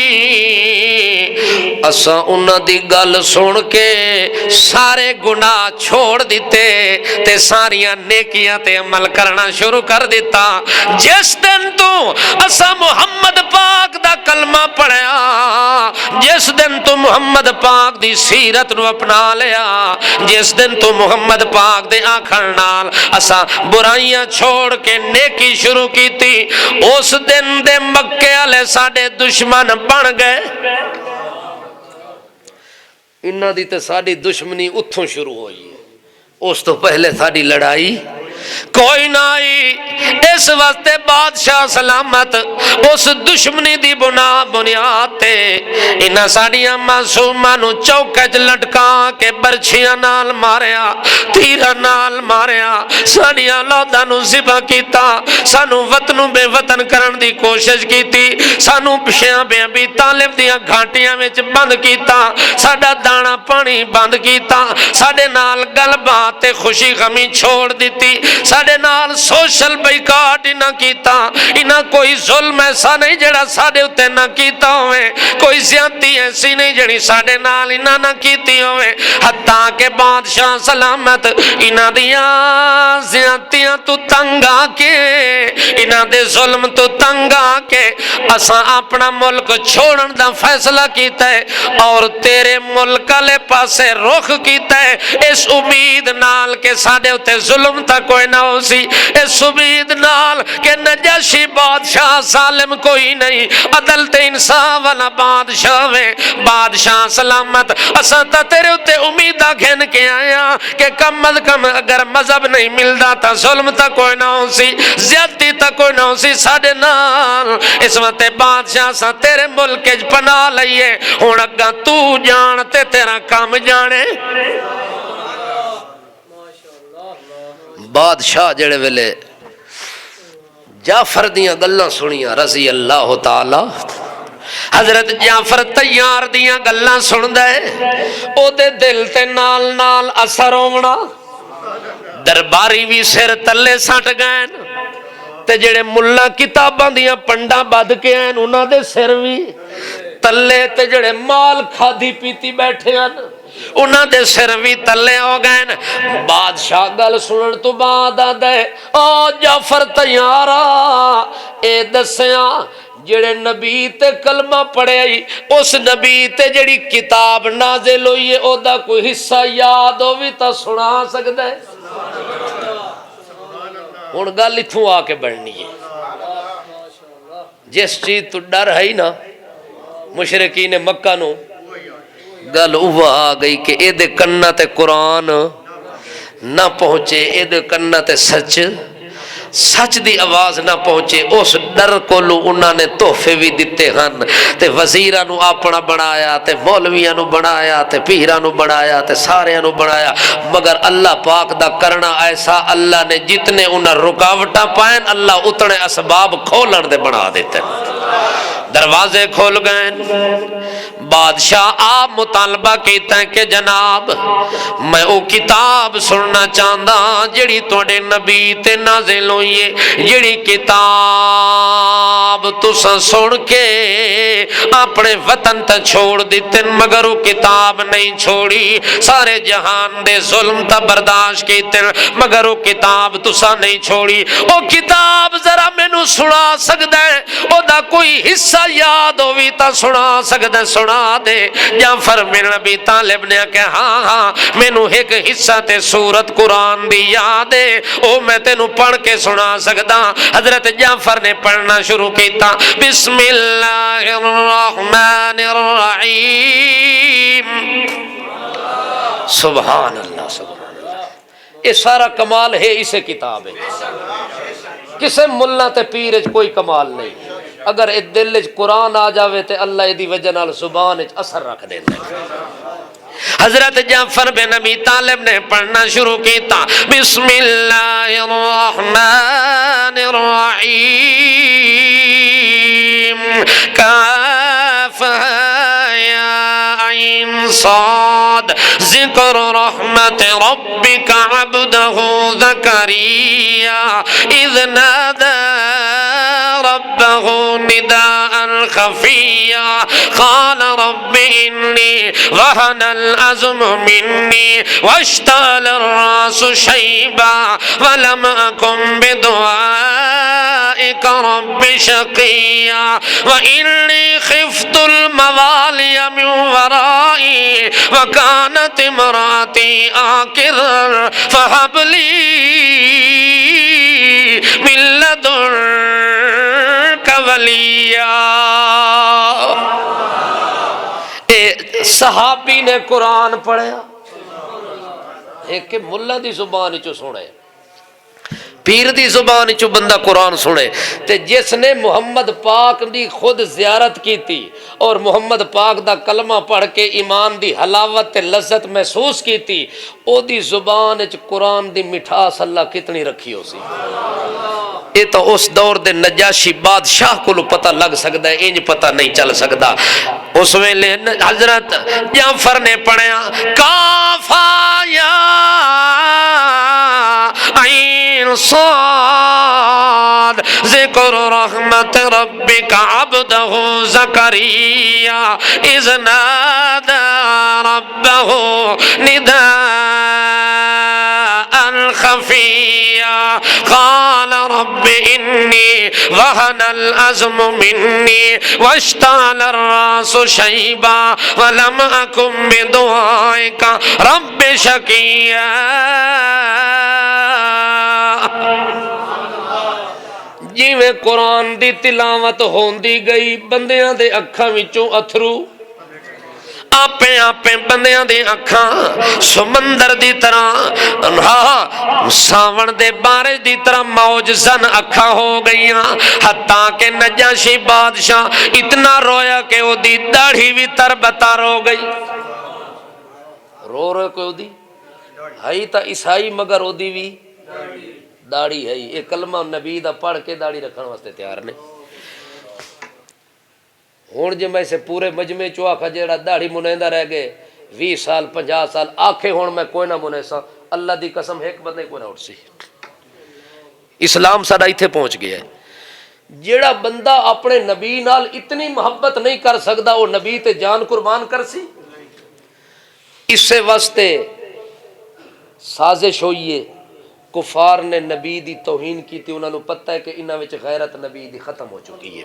اساں انہاں دی گل سن کے سارے گناہ چھوڑ دیتے تے ساریاں نیکیاں تے عمل کرنا شروع کر دیتا۔ جس دن تو اساں محمد پاک دا کلمہ پڑھیا، جس دن تو محمد پاک دی سیرت نو اپنا لیا، جس دن تو محمد پاک دے آکھن نال اساں برائیاں چھوڑ کے نیکی شروع کیتی، اس دن دے مکے والے ساڈے دشمن بن گئے۔ انہاں دی تے ساڈی دشمنی اتھوں شروع ہوئی ہے، اس تو پہلے ساڈی لڑائی کوئی نہ آئی۔ اس واسطے بادشاہ سلامت اس دشمنی دی بنیاد تے انہاں ساڈیاں معصوماں نو چوکے وچ لٹکا کے برچھیاں نال ماریا، تیراں نال ماریا، ساڈیاں اولاداں نو ذبح کیتا، سانو وطن بے وطن کرن دی کوشش کیتی، سانو پچھیاں بے ابی طالب دیاں گھاٹیاں وچ بند کیتا، ساڈا دانا پانی بند کیتا، ساڈے نال گل بات تے خوشی غمی چھوڑ دیتی، ساڈے نال سوشل بائیکاٹ نہ کیتا۔ انہاں کوئی ظلم ایسا نہیں جڑا ساڈے اتے نہ کیتا ہوئے، کوئی زیادتی ایسی نہیں جڑی ساڈے نال انہاں نہ کیتی ہوئے، حتیٰ کہ بادشاہ سلامت انہاں دیاں زیادتیاں تو تنگ آ کے، انہاں دے ظلم تو تنگ آ کے اساں اپنا ملک چھوڑن دا فیصلہ کیتا ہے اور تیرے ملک والے پاسے رخ کیتا ہے، اس امید نال کہ ساڈے اتے ظلم تا کوئی نہ ہو سی، اس امید نال کہ نجاشی بادشاہ ظالم کوئی نہیں، عدل تے انصاف والا بادشاہ ہے۔ بادشاہ سلامت اساں تا تیرے اتے امیداں گھن کے آیا کہ کم از کم اگر مذہب نہیں ملدا تا ظلم تا کوئی نہ ہو سی، زیادتی تا کوئی نہ ہو سی ساڈے نال۔ اس وقت بادشاہ سا تیرے ملک وچ پناہ لئیے، ہن اگاں تو جان تے تیرا کام جانے۔ بادشاہ جڑے ویلے جعفر دیاں گلاں سنیاں رضی اللہ تعالی، حضرت جعفر تیار دیاں گلاں سندا ہے، او دے دل تے نال نال اثر ہونا، درباری بھی سر تلے سٹ گئے تے جڑے ملا کتاباں دیاں پنڈاں بد کے ہیں انہاں دے سر بھی تلے، تے جڑے مال کھادی پیتی بیٹھے ہیں انہاں دے سر بھی تلے ہو گئے۔ بادشاہ گل سنن تو بعد آدھے او جعفر تیارا اے دسیاں جڑے نبی تے کلمہ پڑھے اس نبی تے جڑی کتاب نازل ہوئی ہے او دا کوئی حصہ یاد ہو بھی تا سنا سکتا ہے؟ ہن گل اتھوں آ کے بڑھنی ہے، جس چیز تو ڈر ہے نا مشرکین مکہ نو، گل اوہ آ گئی کہ اے دے کنہ تے قرآن نہ پہنچے، اے دے کنہ تے سچ دی آواز نہ پہنچے، اس ڈر کولو انہاں نے تحفے بھی دیتے ہن تے وزیراں نو اپنا بنایا تے مولویاں نو بنایا تے پیراں نو بنایا تے ساریاں نو بنایا، مگر اللہ پاک دا کرنا ایسا، اللہ نے جتنے انہاں رکاوٹاں پائیں اللہ اتنے اسباب کھولن دے بنا دیتے۔ دروازے کھول گئے. بادشاہ آپ مطالبہ کیتا ہے کہ جناب میں او کتاب سننا چاہتا جڑی تواڈے نبی تے نازل ہوئی ہے، جڑی کتاب تساں سن کے اپنے وطن تے چھوڑ دیتے مگر وہ کتاب نہیں چھوڑی. سارے جہان دے ظلم تا برداشت کیتے مگر وہ کتاب تساں نہیں چھوڑی. او کتاب ذرا مینوں سنا سکدا ہے؟ او دا کوئی حصہ یاد ہووی تا سنا سکدا؟ سنا دے. جعفر بن ابی طالب نے کہا ہاں ہاں مینوں ایک حصہ تے سورت قرآن دی یاد ہے، او میں تینوں پڑھ کے سنا سکدا. حضرت جعفر نے پڑھنا شروع کیتا. بسم اللہ الرحمن الرحیم. سبحان اللہ سبحان اللہ. یہ سارا کمال ہے اسے کتاب ہے. کسے ملہ تے پیر کوئی کمال نہیں. اگر اے دل وچ قرآن آ جاوے تے اللہ دی وجہ نال زبان وچ اثر رکھ دیندا ہے. حضرت جعفر بن ابی طالب نے پڑھنا شروع کیتا. بسم اللہ الرحمن الرحیم. کاف یا عین صاد. ذکر رحمت ربک عبدہ زکریا اذ نادى ربه نداء خفيا قال رب إني وهن العظم مني واشتعل الرأس شيبا ولم أكن بدعائك رب شقيا وإني خفت الموالي من ورائي وكانت امرأتي عاقرا فهب لي من لدنك وليا. صحابی نے قرآن پڑھیا ایک کہ ملہ دی زبان چو سنے پیر دی زبان چو بندہ قرآن سنے. تے جس نے محمد پاک دی خود زیارت کی تھی اور محمد پاک دا کلمہ پڑھ کے ایمان دی حلاوت تے لذت محسوس کی تھی او دی زبان چ قرآن دی مٹھاس اللہ کتنی رکھی ہو سی. یہ تو اس دور دے نجاشی بادشاہ کو پتہ لگ سکتا ہے، انج پتہ نہیں چل سکتا. اس ویلے حضرت جعفر نے پڑھیا کافا یا عین صاد ذکر رحمت ربک عبدہ زکریا اذ نادى ربہ نداء خفیا قال رب انی وهن العظم منی واشتعل الراس شیبا ولم اکن بدعائک رب شقیا. جیویں قرآن دی تلاوت ہوندی گئی بندیاں دے اکھاں وچوں اتھرو آپے آپے بندیاں دی اکھاں سمندر دی طرح ساون دے بارش دی طرح موج زن اکھاں ہو گئیاں. حتیٰ کہ نجاشی بادشاہ اتنا رویا کہ او دی داڑھی بھی تربتار ہو گئی. رو کہ او دی ہائی تا عیسائی مگر او دی بھی داڑھی ہے. یہ کلمہ نبی دا پڑھ کے داڑھی رکھنے واسطے تیار نے. ہوں جی میں سے پورے مجمع چو آکھا جیڑا داڑھی منیندہ رہ گئے 20 سال 50 سال آکھے ہون میں کوئی نہ منیسا اللہ دی قسم ایک بندے کوئی نہ اٹھ سی. اسلام ساڑا ایتھے پہنچ گیا ہے. جیڑا بندہ اپنے نبی نال اتنی محبت نہیں کر سکدا وہ نبی تے جان قربان کر سی. اس سے واسطے سازش ہوئیے کفار نے نبی دی توہین کی تھی. انہوں نے پتہ ہے کہ انہاں وچ غیرت نبی دی ختم ہو چکی ہے.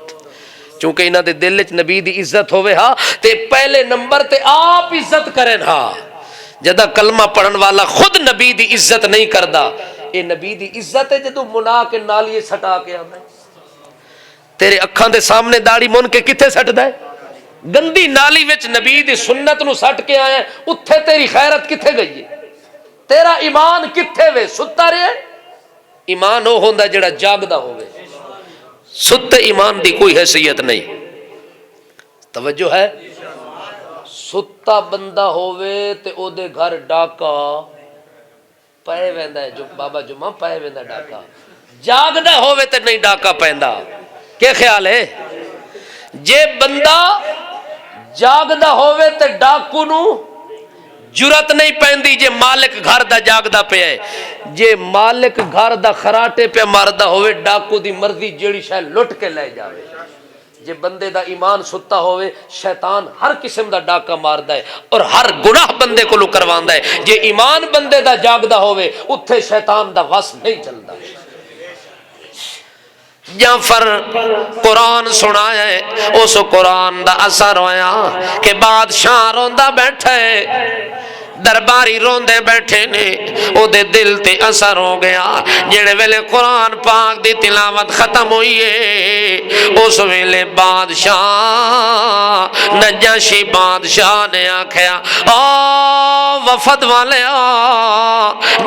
چونکہ انہاں دے دل وچ نبی دی عزت ہوئے ہاں تے پہلے نمبر تے آپ عزت کریں ہاں. جدہ کلمہ پڑھن والا خود نبی دی عزت نہیں کردا اے نبی دی عزت ہے جدو منا کے نالیے سٹا کے آنا ہے. تیرے اکھاں دے سامنے داڑھی من کے کتھے سٹ دے گندی نالی وچ نبی دی سنت نو سٹ کے آئے اتھے تیری خیرت کتھے گئی ہے؟ تیرا ایمان کتھے وے؟ ستا رہے ایمان ہو ہوندا جڑا جاگدا ہوئے. ستے ایمان دی کوئی حیثیت نہیں. توجہ ہے؟ ستا بندہ ہوئے تے او دے گھر ڈاکا پائے ویندا ہے. جو بابا جمعہ پائے ویندا ڈاکا. جاگدا ہوئے تے نہیں ڈاکا پیندا. کیا خیال ہے؟ جے بندہ جاگدا ہووے تے ڈاکو نو جرت نہیں پیندی جے مالک گھر دا جاگدا پیا ہے. جے مالک گھر دا خراٹے پہ ماردا ہوئے ڈاکو دی مرضی جیڑی شے لٹ کے لے جاوے. جے بندے دا ایمان ستا ہوئے شیطان ہر قسم دا ڈاکا ماردا ہے اور ہر گناہ بندے کو کرواندا ہے. جے ایمان بندے دا جاگدا ہوئے اتھے شیطان دا وس نہیں چلدا. جعفر قرآن سنایا ہے اس قرآن دا اثر ہویا کہ بادشاہ روندا بیٹھا ہے درباری روندے بیٹھے نے او دے دل تے اثر ہو گیا. جڑے ویلے قرآن پاک دی تلاوت ختم ہوئی ہے اس ویلے بادشاہ نجاشی بادشاہ نے آکھیا او وفد والے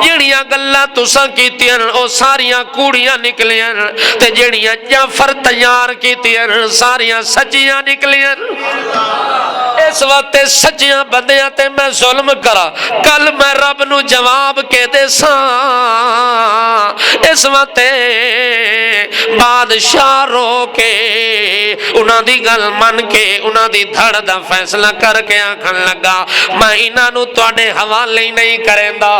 جڑیاں گلاں تساں کیتیاں او ساریاں کوڑیاں نکلیاں تے جڑیاں جعفر تیار کیتیاں ساریاں سچیاں نکلیاں. اس وقت سچیاں بندیاں تے میں ظلم کرا کل میں رب نو جواب کے دے ساں. اس وقت بادشاہ رو کے انہاں دی گل من کے انہاں دی دھڑ دا فیصلہ کر کے آکھن لگا میں انہاں نو تواڈے حوالے نہیں کریندا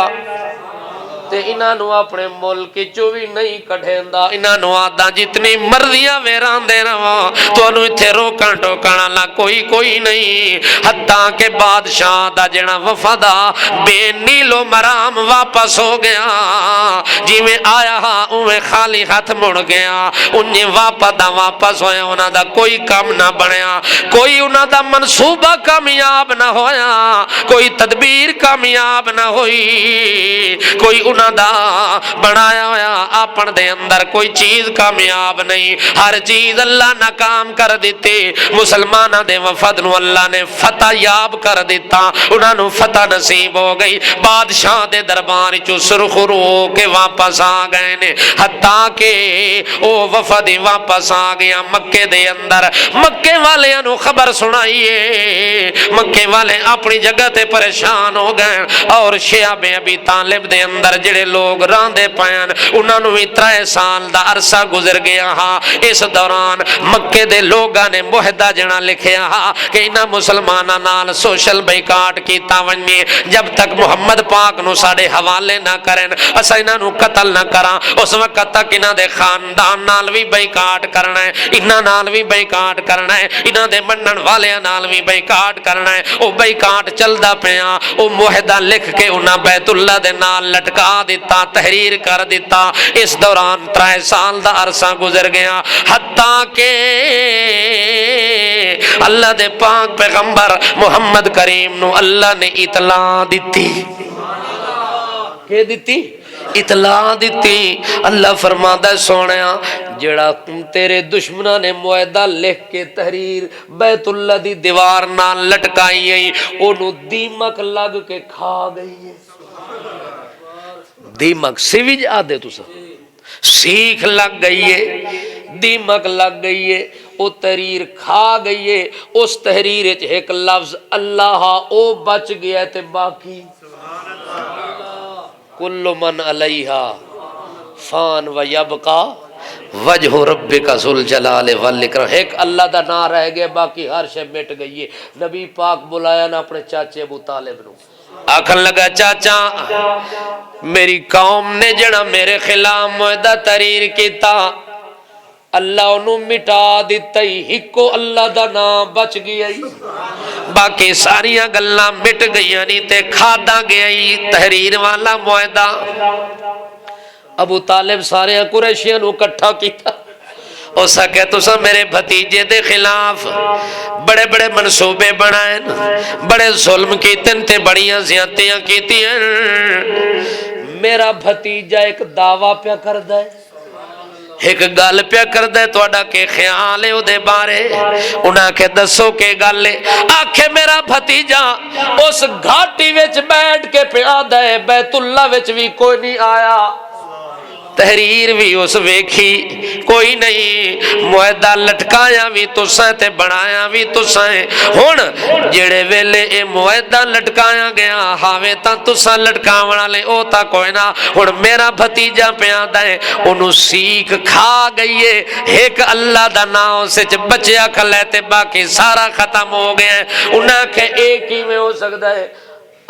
تے انہاں نو اپنے ملک چوں وی نہیں کڈھیندا. انہاں نو آدا جتنی مرضیاں ویران دے رہا تانوں ایتھے روکن ٹوکن والا کوئی نہیں. حتیٰ کہ بادشاہ دا جڑا وفد بے نیل و مرام واپس ہو گیا جویں آیا اویں خالی ہاتھ مڑ گیا. انہیں واپس ہویا انہاں دا کوئی کام نہ بنیا کوئی انہاں دا منصوبہ کامیاب نہ ہویا کوئی تدبیر کامیاب نہ ہوئی کوئی انہاں دا بنایا ہویا اپن دے اندر کوئی چیز کامیاب نہیں. ہر چیز اللہ ناکام کر دیتی. مسلمانہ دے وفد نو اللہ نے فتح یاب کر دیتا انہاں نو فتح نصیب ہو گئی. بادشاہ دے دربار چو سرخ رو کے واپس آ گئے نے. حتیٰ کہ او وفد واپس آ گیا مکے دے اندر. مکے والے نو خبر سنائیے مکے والے اپنی جگہ تے پریشان ہو گئے اور شیعہ ابی طالب دے اندر جڑے لوگ راندے پائن انہاں نو 3 سال دا عرصہ گزر گیا ہاں. اس دوران مکے دے لوگاں نے معاہدہ جنا لکھیا ہاں کہ انہاں مسلماناں نال سوشل بائیکاٹ کیتا ونجے جب تک محمد پاک نو ساڈے حوالے نہ کرن اساں انہاں نو قتل نہ کراں. اس وقت تک انہاں دے خاندان نال وی بائیکاٹ کرنا ہے انہاں نال وی بائیکاٹ کرنا ہے انہاں دے منن والیاں نال وی بائیکاٹ کرنا ہے. او بائیکاٹ چلدا پیا او معاہدہ لکھ کے انہاں بیت اللہ دے نال لٹکا دیتا تحریر کر دیتا. اس دوران 3 سال دا عرصہ گزر گیا حتیٰ کہ اللہ دے پاک پیغمبر محمد کریم نو اللہ نے اطلاع دیتی. کہ دیتی اطلاع دیتی. اللہ فرماتا ہے سونیا جڑا تیرے دشمنوں نے معاہدہ لکھ کے تحریر بیت اللہ دی دیوار نال لٹکائی ہے اونوں دیمک لگ کے کھا گئی ہے. دیمک سیویج آدھے تو سا سیکھ لگ گئی ہے دیمک لگ گئی ہے او تحریر کھا گئی ہے. اس تحریر ایک لفظ اللہ او بچ گیا تے باقی کل من علیہا فان و یبقا وجہ ربک ذو الجلال والاکرام. ایک اللہ دا نام رہ گیا باقی ہر شے مٹ گئی ہے. نبی پاک بلایا نا اپنے چاچے ابو طالب نو آکھن لگا چاچا میری قوم نے جڑا میرے خلاف معاہدہ تحریر کیتا اللہ انہوں مٹا دیتا ہی ہکو اللہ دا نام بچ گیا ہی باقی ساریاں گلاں مٹ گئی نہیں تے کھادا گیا ہی تحریر والا معاہدہ. ابو طالب سارے قریشیاں نو اکٹھا کیتا او سکے تو سا میرے بھتیجے دے خلاف بڑے بڑے منصوبے بنائیں بڑے ظلم کیتن تے بڑیاں زیادتیاں کیتیاں. میرا بھتیجا ایک دعویٰ پیا کردا ہے ایک گل پیا کردا ہے تہاڈا کے خیال ہے او دے بارے. انہاں کہ دسو کے گل ہے. آکھے میرا بھتیجا اس گھاٹی وچ بیٹھ کے پیا ہے بیت اللہ وچ بھی کوئی نہیں آیا تحریر بھی اس ویکھی کوئی نہیں، معاہدہ لٹکایا بھی تساں تے بنایا بھی تساں، ہن جڑے ویلے اے معاہدہ لٹکایا گیا ہاویں تاں تساں لٹکاون والے او تا کوئی نہ، ہن میرا بھتیجا پیاندا ہے انہوں سیکھ کھا گئی ہے، ایک اللہ دا نام سے بچیا کھلے تے باقی سارا ختم ہو گیا ہے، انہاں کہ ایک ہی میں ہو سکتا ہے۔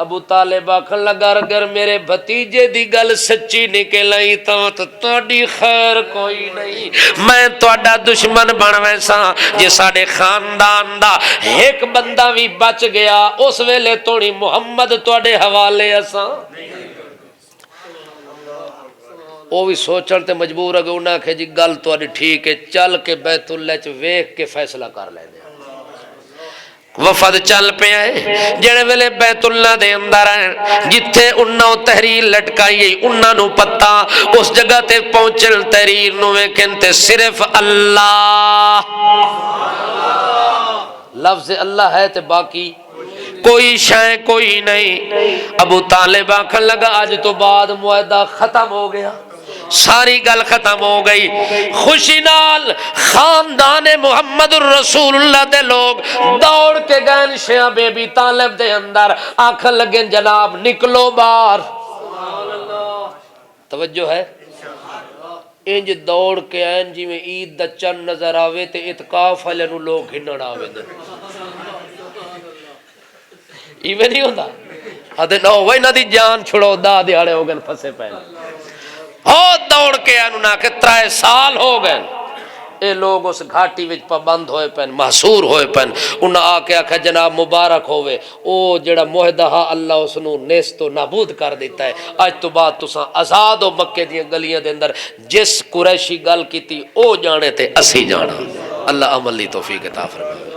ابو طالب آکھن لگا اگر میرے بھتیجے دی گل سچی نکل آئی تو تہاڈی خیر کوئی نہیں، میں تہاڈا دشمن بن ویسا، جے ساڈے خاندان دا ایک بندہ بھی بچ گیا اس ویلے توڑی محمد تہاڈے حوالے اساں۔ وہ بھی سوچن تے مجبور ہے کہ انہاں کہ جی گل تہاڈی ٹھیک ہے، چل کے بیت اللہ چ ویکھ کے فیصلہ کر لے دے۔ وفد چل پہ آئے جڑے ویلے بیت اللہ دے اندر ہیں جتھے انہوں تحریر لٹکائی انہوں نو پتہ اس جگہ تے پہنچن تحریر نو ویکھن تے صرف اللہ لفظ اللہ ہے تے باقی کوئی شے کوئی نہیں۔ ابو طالب آکھن لگا آج تو بعد معاہدہ ختم ہو گیا، ساری گل ختم ہو گئی، خوشی نال خاندان محمد الرسول اللہ دے لوگ دوڑ کے گئے شیعہ بی بی طالب دے اندر، آنکھن لگے جناب نکلو باہر، توجہ ہے، انج دوڑ کے آئین جی میں عید دا چند نظر آوے تے اتقاف والے نو لوگ ہنن آوے دے ایویں نہیں ہوتا آدھے نو وہی نہ دی جان چھڑو دا دیاڑے ہو گئے پھسے پہلے ہو دوڑ کے انہوں کہ 3 سال ہو گئے اے لوگ اس گھاٹی وچ پابند ہوئے پن محصور ہوئے پن، انہاں آ کے آکھا جناب مبارک ہوئے، او جڑا معاہدہ ہا اللہ اس نو نیست و نابود کر دیتا ہے، آج تو بعد تساں آزاد ہو مکے دیاں گلیاں دے اندر، جس قریشی گل کیتی او جانے تے اسی جانا۔ اللہ عمل لی توفیق عطا فرمائے۔